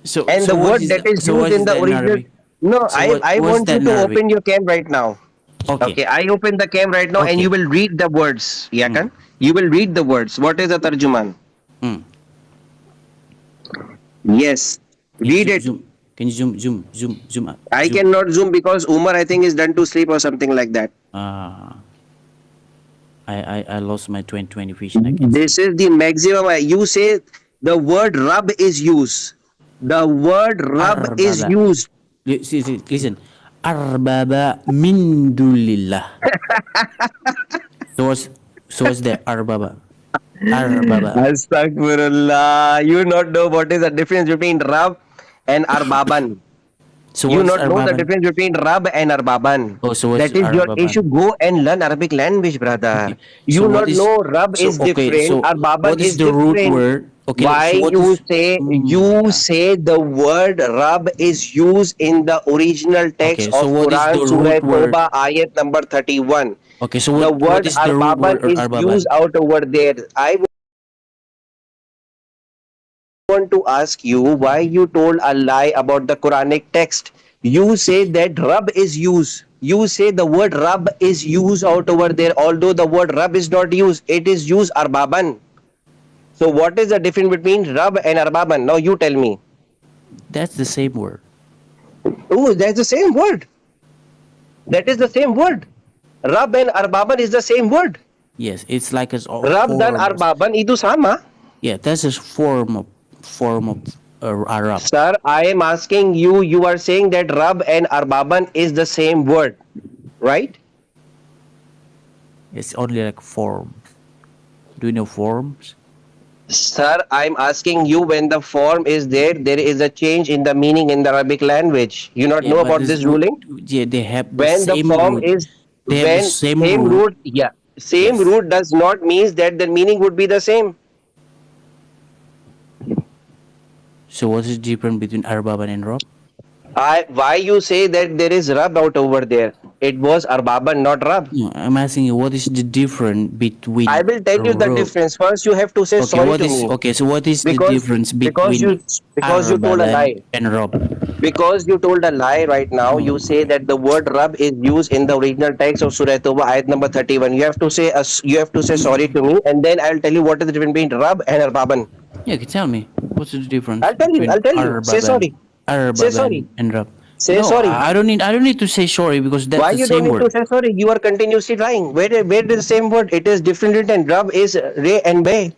So and so the what word is that that? is So used what in is the that in original. Arabic? No, So I what's want that you in to Arabic? open your cam right now. Okay. Okay, I open the cam right now, and you Okay. will read the words. Yeah, Mm. can you will read the words. What is the tarjuman? Mm. Yes, Can you read it. zoom? Can you zoom up? I Zoom. cannot zoom because Umar I think is done to sleep or something like that. Ah. I lost my 20/20 vision. I can This is the maximum. You say the word Rab is used. The word Rab is Arbaba. used. Listen. Arbaba min dunillah. So what's that? Arbaba. Arbaba. Astaghfirullah. You not know what is the difference between Rab and Arbaban. So You what's not know the Arbaban? difference between Rab and Arbaban. Oh, so what's That is your Arbaban? issue. Go and learn Arabic language, brother. Okay. You So what not is know Rab is different. so Arbaban what is is the root different. word? Okay, Why so what you is say the word Rab is used in the original text okay, so of what is Quran the Surah root word? Toba ayat number 31. Okay, so The what word is the root Arbaban word or is used Arbaban? out over there. I want to ask you why you told a lie about the Quranic text. You say that Rab is used. You say the word Rab is used out over there, although the word Rab is not used. It is used Arbaban. So what is the difference between Rab and Arbaban? Now you tell me. That's the same word. Oh, that's the same word. That is the same word. Rab and Arbaban is the same word. Yes, it's like a Rab dan form. Arbaban itu sama. Yeah, that's a form of Arab. Sir, I am asking you, you are saying that Rab and Arbaban is the same word, right? It's only like form. Do you know forms? Sir, I'm asking you when the form is there is a change in the meaning in the Arabic language. You not Yeah, know but about this ruling? yeah, they have the When the same form root. is, They have the when same same root. root, yeah, same Yes. root does not mean that the meaning would be the same. So what is the difference between Arbaban and Rob? Why you say that there is Rab out over there? It was Arbaban, not Rab. No, I'm asking you what is the difference between I will tell you the Rob? difference. First, you have to say Okay, sorry what to is me okay? So what is the because difference because between you told a Arbaban lie. and Rob? Because you told a lie right now, Oh, you say that the word Rab is used in the original text of Surah Toba, ayat number 31. You have to say you have to say sorry to me, and then I'll tell you what is the difference between Rab and Arbaban. yeah. Can you tell me what's the difference I'll tell you. between I'll tell you. Say sorry. Say sorry. And Rob? Say No, sorry. I don't need. I don't need to say sorry because that's Why the you don't same need to word. say sorry? You are continuously trying. Where is the same word? It is different written. Rab is Re and Be.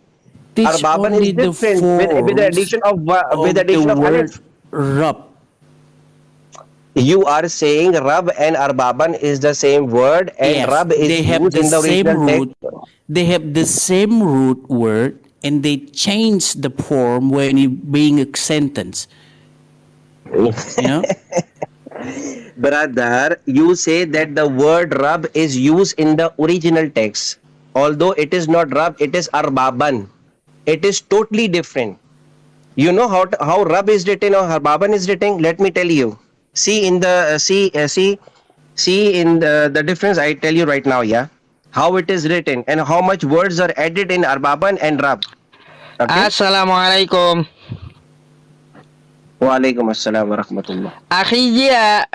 Teach Arbaban is only the different with the forms addition of with the of the addition of word alif. Rob. You are saying Rab and Arbaban is the same word, and Yes, Rab is they have used the in the same original text. root. They have the same root word, and they change the form when it being a sentence. You know? Brother, you say that the word Rab is used in the original text. Although it is not Rab, it is Arbaban. It is totally different. You know how Rab is written or Arbaban is written? Let me tell you. See in the see in the difference. I tell you right now. Yeah, how it is written and how much words are added in Arbaban and Rab. Okay. Assalamualaikum. Waalaikumsalam warahmatullah. Akhi dia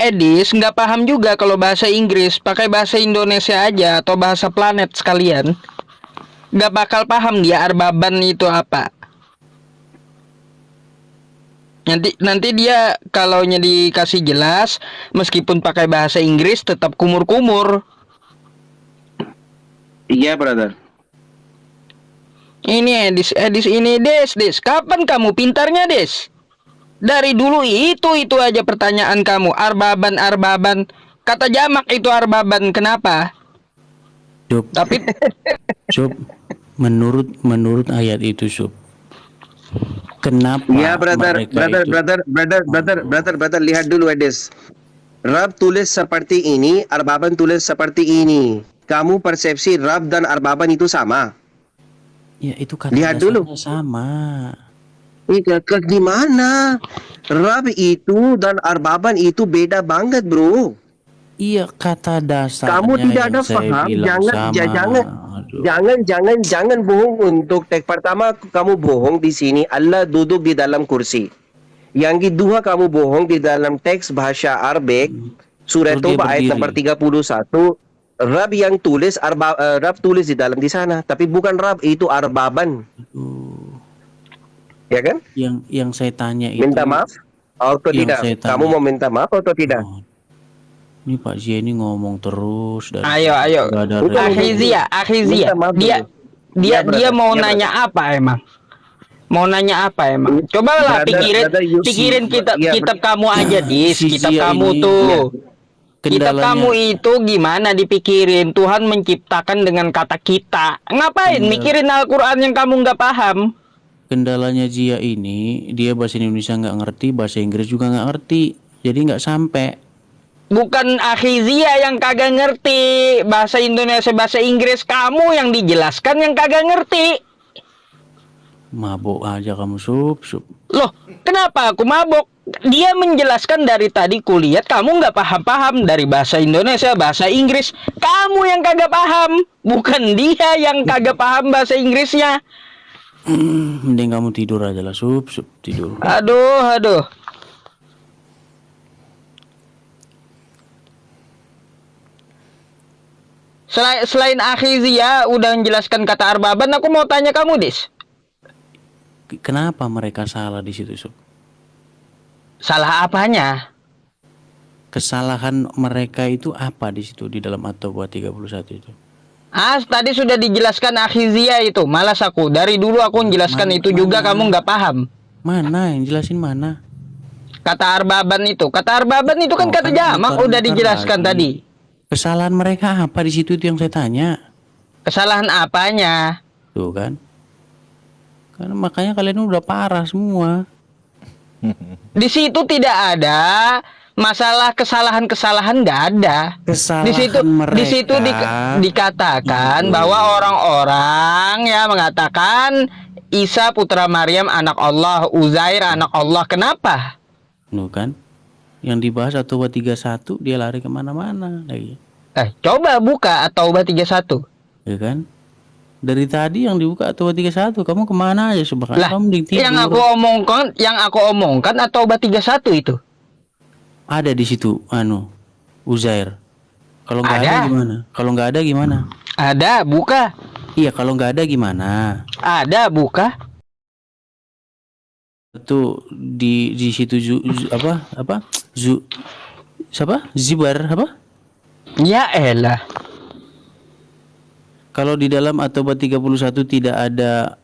Edis nggak paham juga kalau bahasa Inggris, pakai bahasa Indonesia aja atau bahasa planet sekalian. Nggak bakal paham dia Arbaban itu apa. Nanti dia kalau dikasih jelas, meskipun pakai bahasa Inggris tetap kumur-kumur. Iya, brother. Ini Edis ini Des. Kapan kamu pintarnya, Des? Dari dulu itu aja pertanyaan kamu. Arbaban. Kata jamak itu Arbaban. Kenapa? Sob, Tapi Sob, menurut ayat itu, Sob. Kenapa Ya, mereka itu? brother, lihat dulu Edis. Rab tulis seperti ini, Arbaban tulis seperti ini. Kamu persepsi Rab dan Arbaban itu sama? Ya, itu kata Lihat dulu. dasarnya sama. Gimana? Rab itu dan Arbaban itu beda banget, bro. Iya, kata dasarnya Kamu tidak yang ada saya paham, bilang sama. Aduh. jangan bohong untuk teks pertama kamu bohong di sini Allah duduk di dalam kursi. Yang kedua kamu bohong di dalam teks bahasa Arabik Surah Terus dia Toba ayat berdiri. nomor 31. Rab yang tulis Rab tulis di sana, tapi bukan Rab, itu Arbaban. Ya kan? Yang saya tanya itu Minta maaf atau yang tidak? saya tanya. Kamu mau minta maaf atau tidak? Oh, Ini Pak Zia ini ngomong terus dari Ayo. nggak ada Bukan, Akhizia. Minta maaf Dia dulu. dia Ya, brother. dia mau Ya, nanya apa emang? Mau nanya apa emang? Cobalah Brother, you pikirin see. kitab Ya, kitab kamu aja, Dis. Si Kitab Zia kamu ini, tuh. Kitab kendalanya kamu itu gimana dipikirin? Tuhan menciptakan dengan kata kita. Ngapain mikirin Al-Quran yang kamu nggak paham? kendalanya Zia ini, dia bahasa Indonesia nggak ngerti, bahasa Inggris juga nggak ngerti, jadi nggak sampai. Bukan Akhizia yang kagak ngerti bahasa Indonesia, bahasa Inggris, kamu yang dijelaskan yang kagak ngerti. Mabuk aja kamu sup. Loh, kenapa aku mabok? Dia menjelaskan dari tadi kulihat kamu nggak paham-paham dari bahasa Indonesia, bahasa Inggris. Kamu yang kagak paham, bukan dia yang kagak paham bahasa Inggrisnya. Mending kamu tidur aja lah sup tidur. Aduh. Selain Akhizia udah menjelaskan kata arbaban, aku mau tanya kamu, Dis. Kenapa mereka salah di situ sup? Salah apanya? Kesalahan mereka itu apa di situ di dalam At-Taubah 31 itu? Tadi sudah dijelaskan Akhizia itu. Malas aku. Dari dulu aku menjelaskan itu juga kamu nggak paham. Mana yang jelasin mana? Kata arbaban itu. Kata arbaban itu kan kata jamak udah dijelaskan tadi. Kesalahan mereka apa di situ itu yang saya tanya. Kesalahan apanya? Tuh kan. Karena makanya kalian udah parah semua. Di situ tidak ada masalah kesalahan-kesalahan, nggak ada. Kesalahan Di situ dikatakan bahwa orang-orang ya mengatakan Isa putra Maryam anak Allah, Uzair anak Allah. Kenapa? Tuh kan. Yang dibahas At-Taubah 31 dia lari kemana-mana lagi. Coba buka At-Taubah 31. Ya kan? Dari tadi yang dibuka At-Taubah 31 kamu kemana aja subhanallah. Lah, Kamu mending tidur. yang aku omongkan At-Taubah 31 itu. Ada di situ Uzair. Kalau nggak ada Ada. gimana? Kalau nggak ada gimana? Ada, buka. Iya, kalau nggak ada gimana? Ada, buka. Itu di situ siapa? Zibar apa? Ya elah. Kalau di dalam At-Taubah 31 tidak ada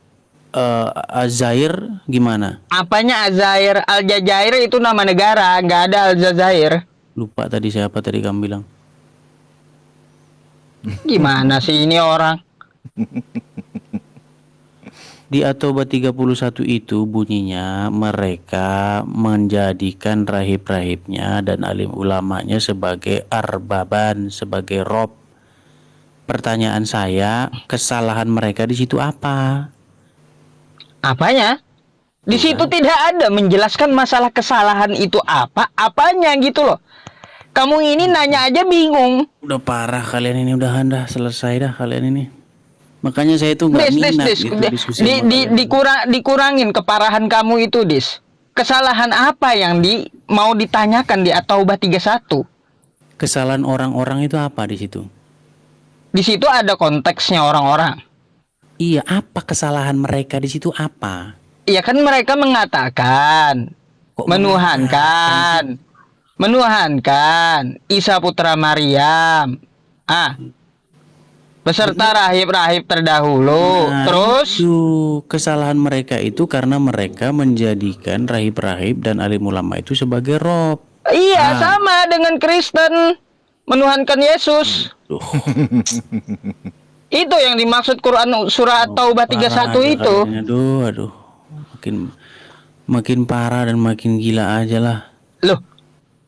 Azair gimana? Apanya Azair? Aljazair itu nama negara, nggak ada Aljazair. Lupa tadi siapa tadi kamu bilang. Gimana sih ini orang? Di At-Taubah 31 itu bunyinya mereka menjadikan rahib-rahibnya dan alim ulamanya sebagai arbaban, sebagai rob. Pertanyaan saya, kesalahan mereka di situ apa? Apanya? Di situ tidak ada menjelaskan masalah kesalahan itu apanya gitu loh. Kamu ini nanya aja bingung. Udah parah kalian ini, udah selesai dah kalian ini. Makanya saya tuh nggak minat gitu diskusi sama kalian. Dikurangin keparahan kamu itu, Dis. Kesalahan apa yang mau ditanyakan di At-Taubah 31? Kesalahan orang-orang itu apa di situ? Di situ ada konteksnya orang-orang. Iya, apa kesalahan mereka di situ apa? Iya kan mereka mengatakan menuhankan Isa putra Maryam. Beserta rahib-rahib terdahulu. Terus itu kesalahan mereka itu karena mereka menjadikan rahib-rahib dan alim ulama itu sebagai rob. iya sama dengan Kristen menuhankan Yesus. Itu yang dimaksud Quran surah At-Taubah 31 itu. Aduh. Makin parah dan makin gila aja lah. Loh,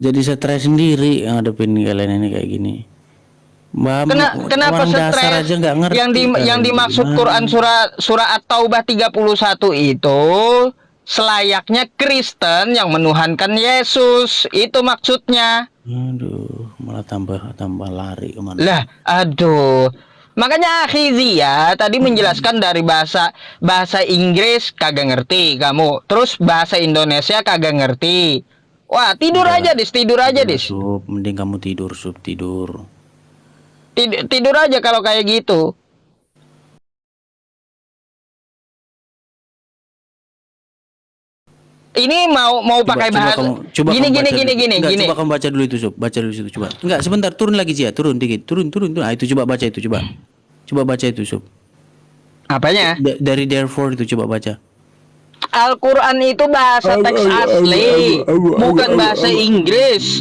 jadi stres sendiri ngadepin kalian ini kayak gini. Kenapa Orang dasar stres? aja nggak ngerti Yang dimaksud Quran surah At-Taubah 31 itu selayaknya Kristen yang menuhankan Yesus. Itu maksudnya. Aduh, malah tambah lari kemana? Lah, aduh. Makanya Akhizia tadi menjelaskan dari bahasa Inggris kagak ngerti kamu. Terus bahasa Indonesia kagak ngerti. Wah, tidur aja, Dis. Sup, mending kamu tidur. Tidur aja kalau kayak gitu. Ini mau pakai bahasa. Gini. Enggak, coba kamu baca dulu itu, Sob. Baca dulu situ, coba. Enggak, sebentar, turun lagi Zia, turun dikit. Turun. Ah, itu coba baca itu, coba. Coba baca itu, Sob. Apanya? Dari therefore itu coba baca. Al-Quran itu bahasa teks asli, bukan bahasa Inggris.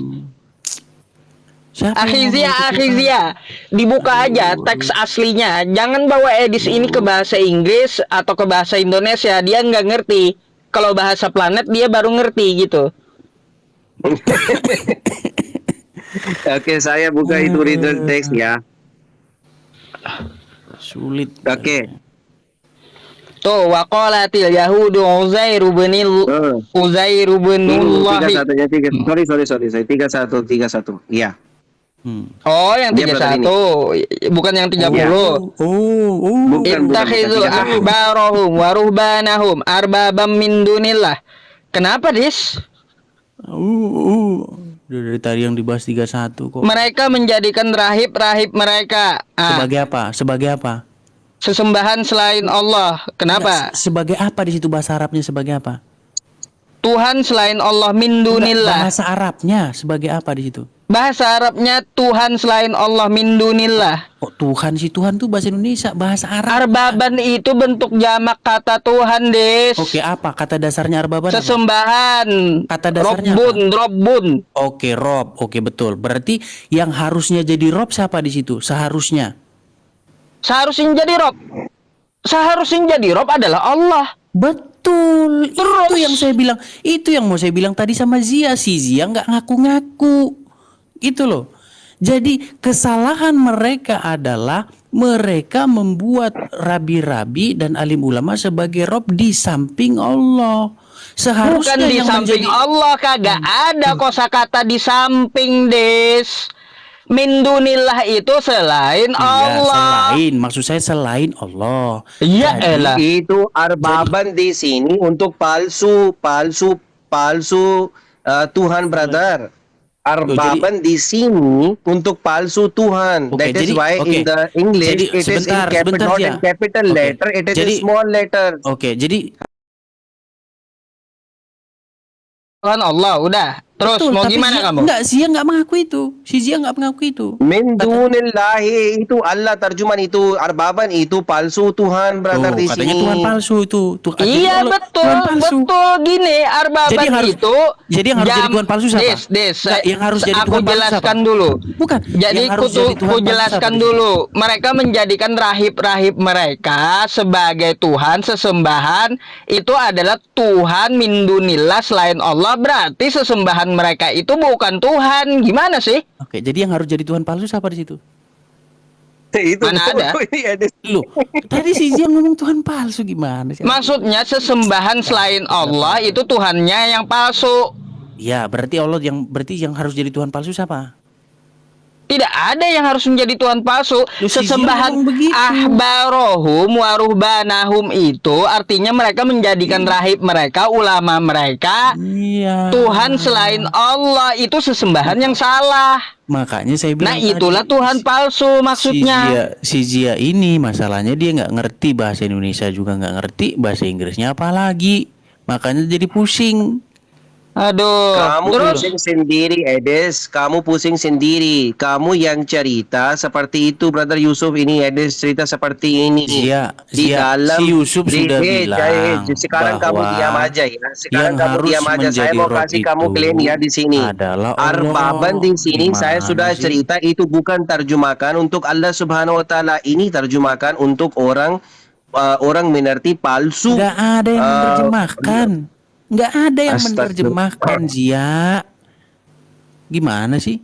Siapa yang ngomong itu, Akhizia, dibuka aja teks aslinya. Jangan bawa edis ini ke bahasa Inggris atau ke bahasa Indonesia. Dia nggak ngerti. Kalau bahasa planet dia baru ngerti gitu. Oke, saya buka itu reader text ya. Sulit. Oke. Tuh, waqalatil yahudu Uzairu binillah. Sorry. 31. Iya. Oh, yang Dia 31, bukan yang 30. Bukan. Ittakhidhu ahbarahum wa ruhbanahum arbabam min dunillah. Kenapa, Dis? Dari tadi yang dibahas 31 kok. Mereka menjadikan rahib-rahib mereka Sebagai apa? sesembahan selain Allah. Kenapa? Enggak, sebagai apa di situ bahasa Arabnya sebagai apa? Tuhan selain Allah min dunillah. Bahasa Arabnya sebagai apa di situ? Bahasa Arabnya Tuhan selain Allah min dunillah. Oh, Tuhan tuh bahasa Indonesia, bahasa Arab. Arbaban itu bentuk jamak kata Tuhan, Des. Oke, apa kata dasarnya arbaban? Apa? Sesembahan. Kata dasarnya Robbun. Oke, Rob. Oke, betul. Berarti yang harusnya jadi Rob siapa di situ? Seharusnya Seharusnya jadi Rob adalah Allah. Betul. Terus? Itu yang mau saya bilang tadi sama Zia. Si Zia nggak ngaku-ngaku. Gitu loh. Jadi kesalahan mereka adalah mereka membuat rabi-rabi dan alim ulama sebagai Rob di samping Allah. Seharusnya Bukan di samping Allah, kagak ada kosakata di samping, Des. Min dunillah itu selain Allah. Maksud saya selain Allah. Iya elah. Itu arbaban di sini untuk palsu Tuhan, brother. Arbaban di sini untuk palsu Tuhan. Oke, That is why in the English it is in capital letter, it is in small letter. Oke, jadi Tuhan Allah, udah. Terus betul, mau tapi gimana Zia, kamu? Enggak, Zia nggak mengaku itu. Si Zia nggak mengaku itu. Min dunillahi itu Allah terjemahan itu arbaban itu palsu Tuhan, brother, di Katanya sini. Tuhan palsu itu. Iya betul gini arbaban jadi yang harus jadi Tuhan palsu siapa? Des, yang harus jadi aku Tuhan palsu jelaskan siapa? dulu. Bukan. Jadi aku jelaskan dulu. Mereka menjadikan rahib-rahib mereka sebagai Tuhan, sesembahan itu adalah Tuhan min dunillah selain Allah. Berarti sesembahan mereka itu bukan Tuhan. Gimana sih? Oke, jadi yang harus jadi Tuhan palsu siapa di situ? Itu Mana ada? Loh, tadi si Zia ngomong Tuhan palsu gimana sih? Maksudnya sesembahan selain Allah itu Tuhannya yang palsu. Ya, berarti yang harus jadi Tuhan palsu siapa? Tidak ada yang harus menjadi Tuhan palsu. Loh, si Zia Sesembahan ngomong begitu. ahbarohum waruhbanahum itu artinya mereka menjadikan rahib mereka, ulama mereka, Tuhan selain Allah. Itu sesembahan yang salah. Makanya saya bilang itulah Tuhan palsu maksudnya. Si Zia ini masalahnya dia nggak ngerti bahasa Indonesia juga nggak ngerti, bahasa Inggrisnya apalagi. Makanya jadi pusing. Aduh. Kamu pusing sendiri, Edes. Kamu pusing sendiri. Kamu yang cerita seperti itu, brother Yusuf. Ini Edes cerita seperti ini. Di dalam si Yusuf sudah bilang sekarang kamu diam aja ya. Sekarang yang kamu harus diam aja. Saya mau menjadi kasih Rob kamu itu klaim ya di sini. adalah Allah. Arbaban di sini saya Gimana sudah sih? cerita itu bukan terjemahkan untuk Allah Subhanahu wa taala. Ini terjemahkan untuk orang mengerti palsu. Nggak ada yang menerjemahkan. Nggak ada yang menerjemahkan, Zia. Gimana sih?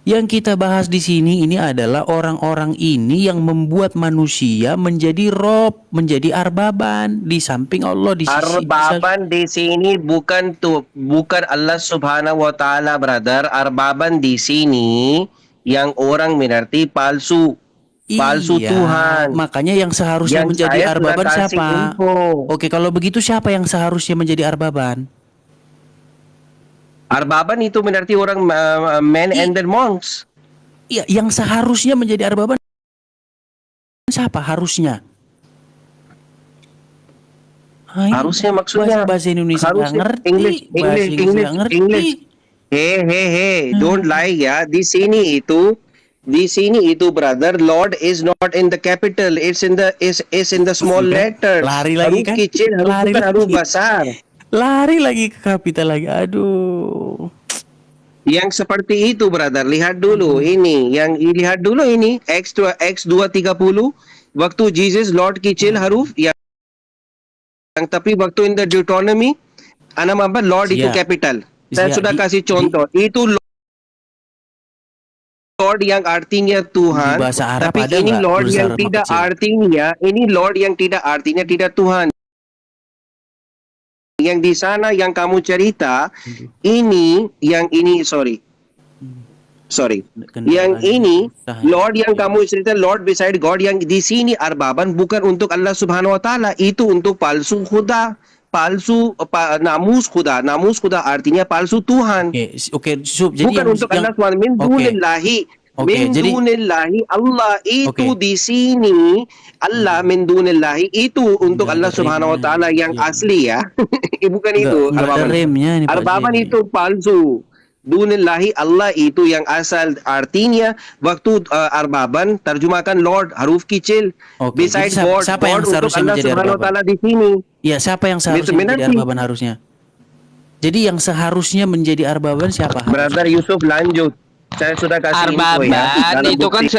Yang kita bahas di sini ini adalah orang-orang ini yang membuat manusia menjadi Rob, menjadi arbaban di samping Allah di sisi. Arbaban di sini bukan Allah Subhanahu wa taala, brother. Arbaban di sini yang orang mengerti palsu Tuhan. Makanya yang seharusnya menjadi arbaban siapa? Oke, kalau begitu siapa yang seharusnya menjadi arbaban? Arbaban itu mengerti orang men and then monks. Iya, yang seharusnya menjadi arbaban siapa harusnya? Ini Harusnya maksudnya bahasa Indonesia nggak harusnya ngerti, English, bahasa English, Inggris English, nggak ngerti. English. Hey, don't lie ya. Di sini itu brother, Lord is not in the capital, it's in the small Sudah. letters. Lari lagi Huruf kan? kecil, Lari bukan huruf lagi. besar. Lari lagi ke kapital lagi. Aduh. Yang seperti itu brother, lihat dulu ini, X2:30 waktu Jesus Lord kecil huruf yang tapi waktu in the Deuteronomy nama Lord itu Zia. capital. Saya Zia, sudah di- kasih contoh. Itu Lord yang artinya Tuhan, Di bahasa Arab tapi ada ini nggak Lord huruf yang besar sama tidak kecil? artinya, ini Lord yang tidak artinya tidak Tuhan. Yang di sana yang kamu cerita, sorry. Yang ini Lord yang kamu cerita Lord beside God, yang di sini arbaban bukan untuk Allah Subhanahu wa taala, itu untuk palsu khuda, namus khuda artinya palsu Tuhan. Oke, jadi Bukan untuk Allah SWT. Min dunillahi. Oke, Min jadi- dunillahi. Allah itu Oke. di sini. Allah min dunillahi itu untuk Nggak Allah ada Subhanahu wa remnya. taala yang Iya. asli ya. Bukan Nggak- itu nggak ada arbaban. remnya nih, Pak Arbaban Jenny. itu palsu. Dunillahi Allah itu yang asal artinya waktu arbaban terjemahkan Lord huruf kecil. Oke, Beside jadi God, siapa yang God untuk seharusnya Allah menjadi Subhanahu wa arbaban? taala di sini. Ya, siapa yang seharusnya menjadi Mengerti? arbaban harusnya? Jadi yang seharusnya menjadi arbaban siapa? Brother Yusuf lanjut. Saya sudah kasih info ya. Arbaban Dalam itu kan bukti.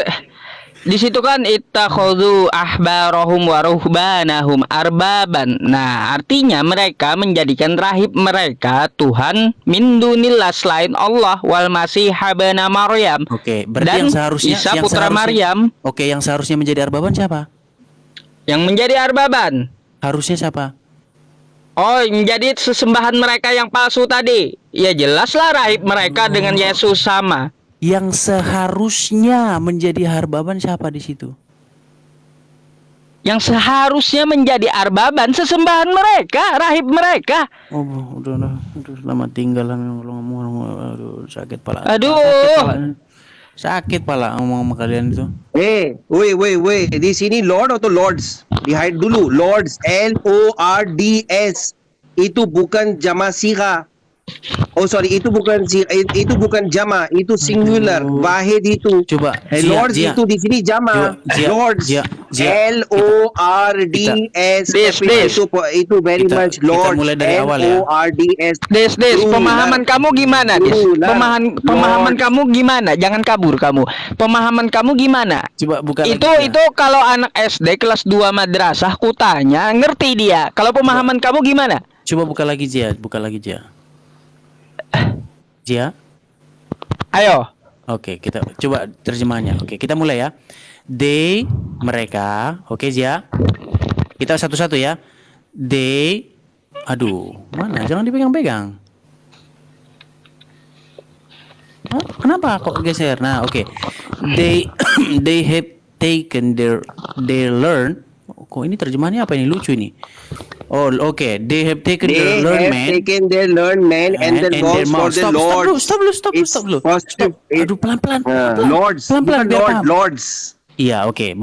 di situ kan ittakhadhu ahbarahum wa ruhbanahum arbaban. Nah, artinya mereka menjadikan rahib mereka Tuhan min dunillah selain Allah wal masih habana Maryam. Oke, berarti Dan yang seharusnya Isa yang putra seharusnya- Maryam. Oke, yang seharusnya menjadi arbaban siapa? Yang menjadi arbaban. Harusnya siapa? Oh, menjadi sesembahan mereka yang palsu tadi. Ya jelaslah rahib mereka dengan Yesus sama. Yang seharusnya menjadi arbaban siapa di situ? Yang seharusnya menjadi arbaban sesembahan mereka, rahib mereka. Oh, udah, selamat tinggal lah memang kalau ngomong, aduh sakit pala. Aduh. Sakit pala ngomong sama kalian itu. Wait. Di sini Lord atau Lords? Di-hide dulu. Lords. Lords. Itu bukan jama siga. Oh sorry, itu bukan jama, itu singular. Wahid itu. Coba, Lords Zia. itu di sini jama. Zia, Lords. Zia. Lords. Des. Itu very Kita- much kita Lords. mulai dari awal ya. Lords. Des, pemahaman kamu gimana, Des? Plural. Pemahaman Lords. kamu gimana? Jangan kabur kamu. Pemahaman kamu gimana? Coba buka Itu lagi, Zia. itu kalau anak SD kelas 2 madrasah kutanya ngerti dia. Kalau pemahaman kamu gimana? Coba buka lagi Zia. Zia. Ayo. Oke, kita coba terjemahnya. Oke, kita mulai ya. They, mereka. Oke, Zia. Kita satu-satu ya. They, aduh, mana? Jangan dipegang-pegang. Hah? Kenapa kok geser? Nah, oke. They, they have taken their learn. Kok ini terjemahannya apa ini? Lucu ini. Oh, oke. They have taken They their learn have man. taken their learned men and their mouths for the Lord. Stop dulu. Aduh, pelan-pelan. Lords. Pelan-pelan Bukan biar Lord, paham. Lords. Iya, oke.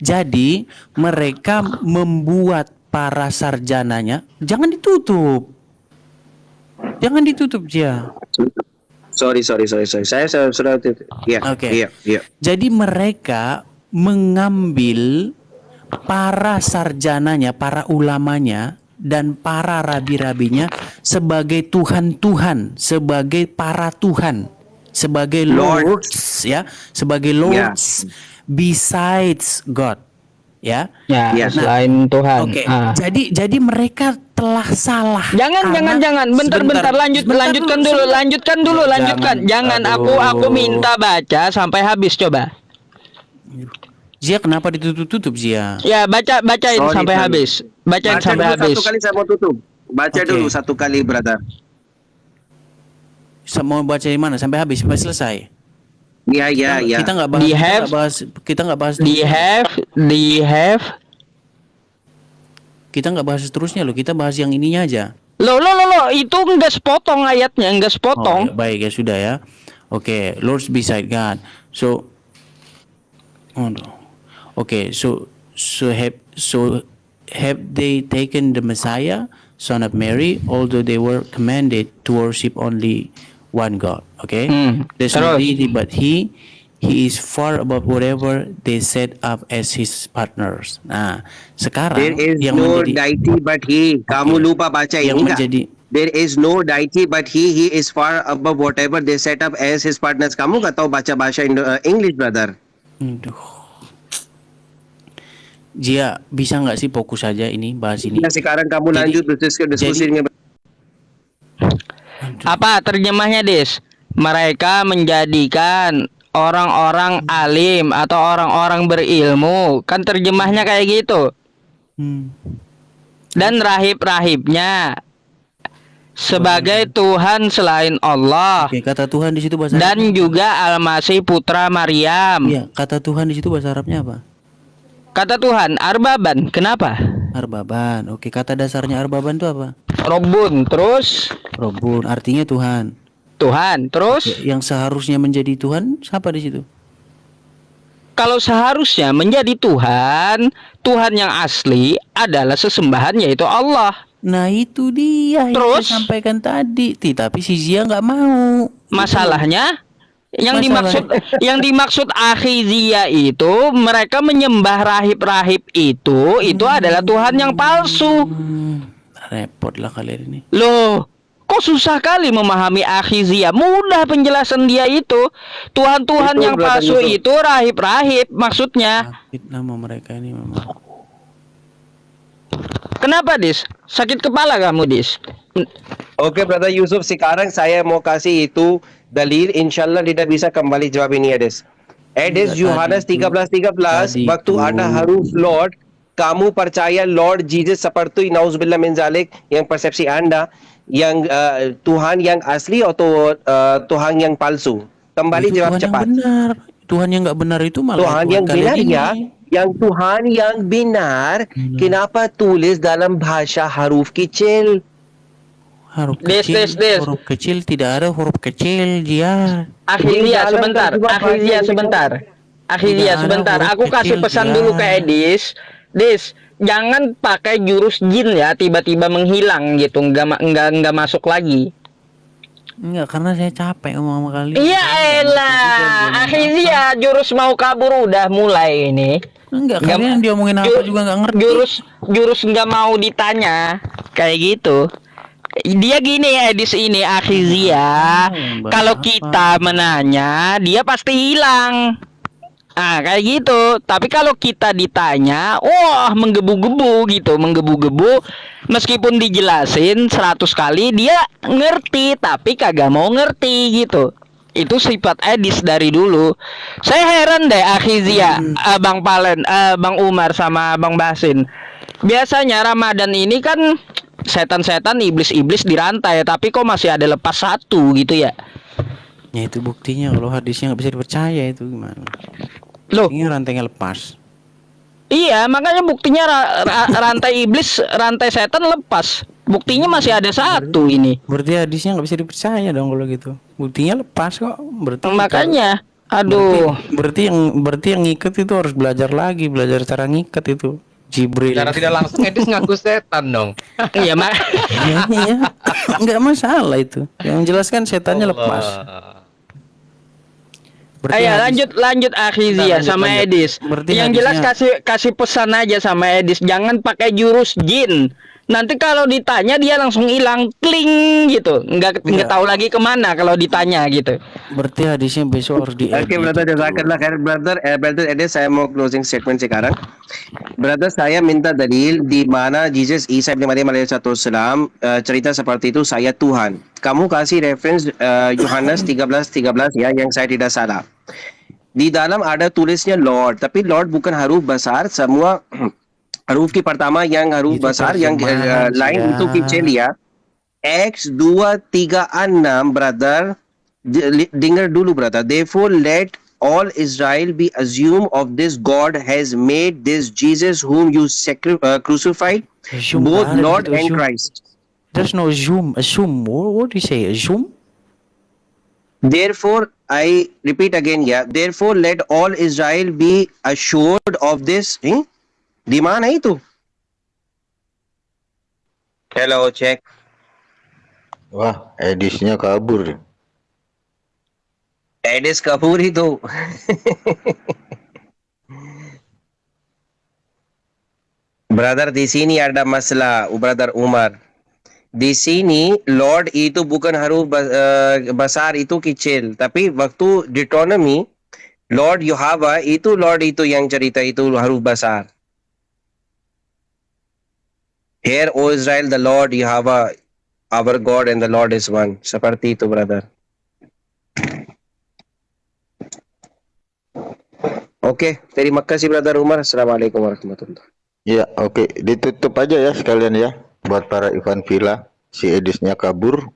Jadi mereka membuat para sarjananya jangan ditutup. Jangan ditutup, Zia. Sorry. Saya sudah ya. Oke. Iya. Jadi mereka mengambil para sarjananya, para ulamanya dan para rabi-rabinya sebagai Tuhan-Tuhan, sebagai para Tuhan, sebagai lords ya, sebagai lords besides God. Ya. Ya, Ya. selain Tuhan. Oke. Ah. Jadi mereka telah salah. Jangan. Bentar. Lanjutkan dulu. Jangan. Aku minta baca sampai habis coba. Zia, kenapa ditutup-tutup, Zia? Ya, bacain Sorry, sampai sorry. habis. Bacain Baca sampai dulu habis. satu kali saya mau tutup. Baca Oke. dulu satu kali, brother. Mau baca di mana? Sampai habis, sampai selesai. Ya. Kita nggak bahas, Di kita have- nggak bahas, kita nggak bahas. Kita nggak bahas seterusnya loh. Kita bahas yang ininya aja. Loh, itu enggak sepotong ayatnya, enggak Oh, sepotong. ya, baik ya sudah ya. Oke, Lord's beside God. So, oh no. Oke, so they taken the Messiah, son of Mary, although they were commanded to worship only one God? Okay, there's no Terus? deity but He is far above whatever they set up as his partners. Nah, sekarang There is yang no menjadi deity but he. Kamu lupa baca yang ini nggak? menjadi There is no deity but he is far above whatever they set up as his partners. Kamu nggak tahu baca bahasa English, brother? Aduh. Jia, bisa nggak sih fokus saja ini bahas ini? Nah, sekarang kamu Jadi- lanjut diskusi dengan Apa terjemahnya, Dis? Mereka menjadikan orang-orang alim atau orang-orang berilmu. Kan terjemahnya kayak gitu. Hmm. Dan rahib-rahibnya sebagai Tuhan selain Allah. Oke, kata Tuhan di situ bahasa Dan Arabnya. juga Al-Masih putra Maryam. Iya, kata Tuhan di situ bahasa Arabnya apa? Kata Tuhan, Arbaban. Kenapa? Arbaban. Oke, kata dasarnya Arbaban itu apa? Robun. Terus Robun, artinya Tuhan. Tuhan. Terus Yang seharusnya menjadi Tuhan siapa di situ? kalau seharusnya menjadi Tuhan, Tuhan yang asli adalah sesembahan yaitu Allah. Nah, itu dia yang Terus? saya sampaikan tadi. Tapi si Zia nggak mau. Masalahnya yang Masalahnya- yang dimaksud akhizia itu mereka menyembah rahib-rahib itu adalah Tuhan yang palsu. Repot lah kalian ini. Loh, kok susah kali memahami akhizia? Mudah penjelasan dia itu. Tuhan-Tuhan Itu yang berarti palsu itu. itu rahib-rahib maksudnya. Sakit nama mereka ini memang. Kenapa, Dis? Sakit kepala kamu, Dis? Oke, brother Yusuf, sekarang saya mau kasih itu dalil. Insyaallah tidak bisa kembali jawab ini, Ades. Ades, Enggak, Yohanes tadi itu- 13:13, tadi waktu itu- ada huruf Lord, kamu percaya Lord Jesus seperti nauzubillah min zalik, yang persepsi Anda yang Tuhan yang asli atau Tuhan yang palsu? Kembali Itu jawab Tuhan cepat. yang benar. Tuhan yang nggak benar itu malah Tuhan yang kalian benar ini. ya, yang Tuhan yang benar, kenapa tulis dalam bahasa huruf kecil? Huruf Des, kecil, des. huruf kecil tidak ada huruf kecil dia. Akhizia Di dalam sebentar, terjemah Akhizia bahasa sebentar. Tidak Akhizia ada sebentar. huruf Aku kasih kecil, pesan dia. dulu ke Edis. Dis, jangan pakai jurus jin ya, tiba-tiba menghilang gitu, enggak masuk lagi. Enggak, karena saya capek ngomong sama kalian. Iya elah, Akhizia jurus mau kabur udah mulai ini. Enggak, Nggak- kalian diomongin apa juga nggak ngerti. Jurus nggak mau ditanya kayak gitu. Dia gini Edis ini Akhizia, Bang, kalau apa? kita menanya dia pasti hilang. Ah kayak gitu. Tapi kalau kita ditanya, wah menggebu-gebu gitu, menggebu-gebu. Meskipun dijelasin 100 kali dia ngerti, tapi kagak mau ngerti gitu. Itu sifat Edis dari dulu. Saya heran deh Akhizia, Bang Palen, Bang Umar sama Bang Basin. Biasanya Ramadan ini kan setan-setan iblis-iblis dirantai, tapi kok masih ada lepas satu gitu ya. Ya itu buktinya kalau hadisnya nggak bisa dipercaya itu gimana? Loh, Ini rantainya lepas. iya, makanya buktinya rantai iblis, rantai setan lepas. Buktinya masih ada satu ini. Berarti hadisnya nggak bisa dipercaya dong kalau gitu. Buktinya lepas kok. Berarti Makanya, aduh. Berarti yang ngikat itu harus belajar lagi, belajar cara ngikat itu. Jibril. Secara tidak langsung Edis ngaku setan dong. Iya, Mak. Iya. Nggak masalah itu. Yang jelaskan setannya lepas. Berarti Ayo hadis- lanjut Akhizia Lanjut, sama lanjut. Edis. Berarti Yang jelas hadisnya- kasih pesan aja sama Edis, jangan pakai jurus jin. Nanti kalau ditanya dia langsung hilang, kling gitu. Nggak tahu lagi kemana kalau ditanya gitu. Berarti hadisnya besok harus di. Oke, brother, jazakallah khair, brother. Brother Edis, saya mau closing statement sekarang. Brother, saya minta dalil di mana Jesus Isa bin Maryam alaihissalam cerita seperti itu, saya Tuhan. Kamu kasih reference Yohanes 13:13 ya, yang saya tidak salah. Di dalam ada tulisnya Lord, tapi Lord bukan huruf besar, semua huruf ki pertama yang huruf Itu besar, yang terjemahan, lain ya. itu kecil ya. X 236, brother. Dengar dulu, brother. Therefore, let all Israel be assumed of this God has made this Jesus whom you crucified, Assume both nggak ada Lord gitu, and assume. Christ. There's no assume. What do you say? Assume? Therefore, I repeat again, yeah. Therefore, let all Israel be assured of this. Di mana itu? Hello, check. Wah, edisnya kabur. Edis Kapoor itu. Brother, di sini ada masalah, Brother Umar. Di sini Lord itu bukan huruf besar, itu kecil. Tapi waktu Deuteronomy, Lord Yahweh itu Lord itu yang cerita itu huruf besar. Here, O Israel, the Lord Yahweh, our God and the Lord is one. Seperti itu, brother. Oke, terima kasih Brother Umar. Assalamualaikum warahmatullahi wabarakatuh. Ya, oke. Ditutup aja ya sekalian ya. Buat para Ivan Villa. Si edisnya kabur.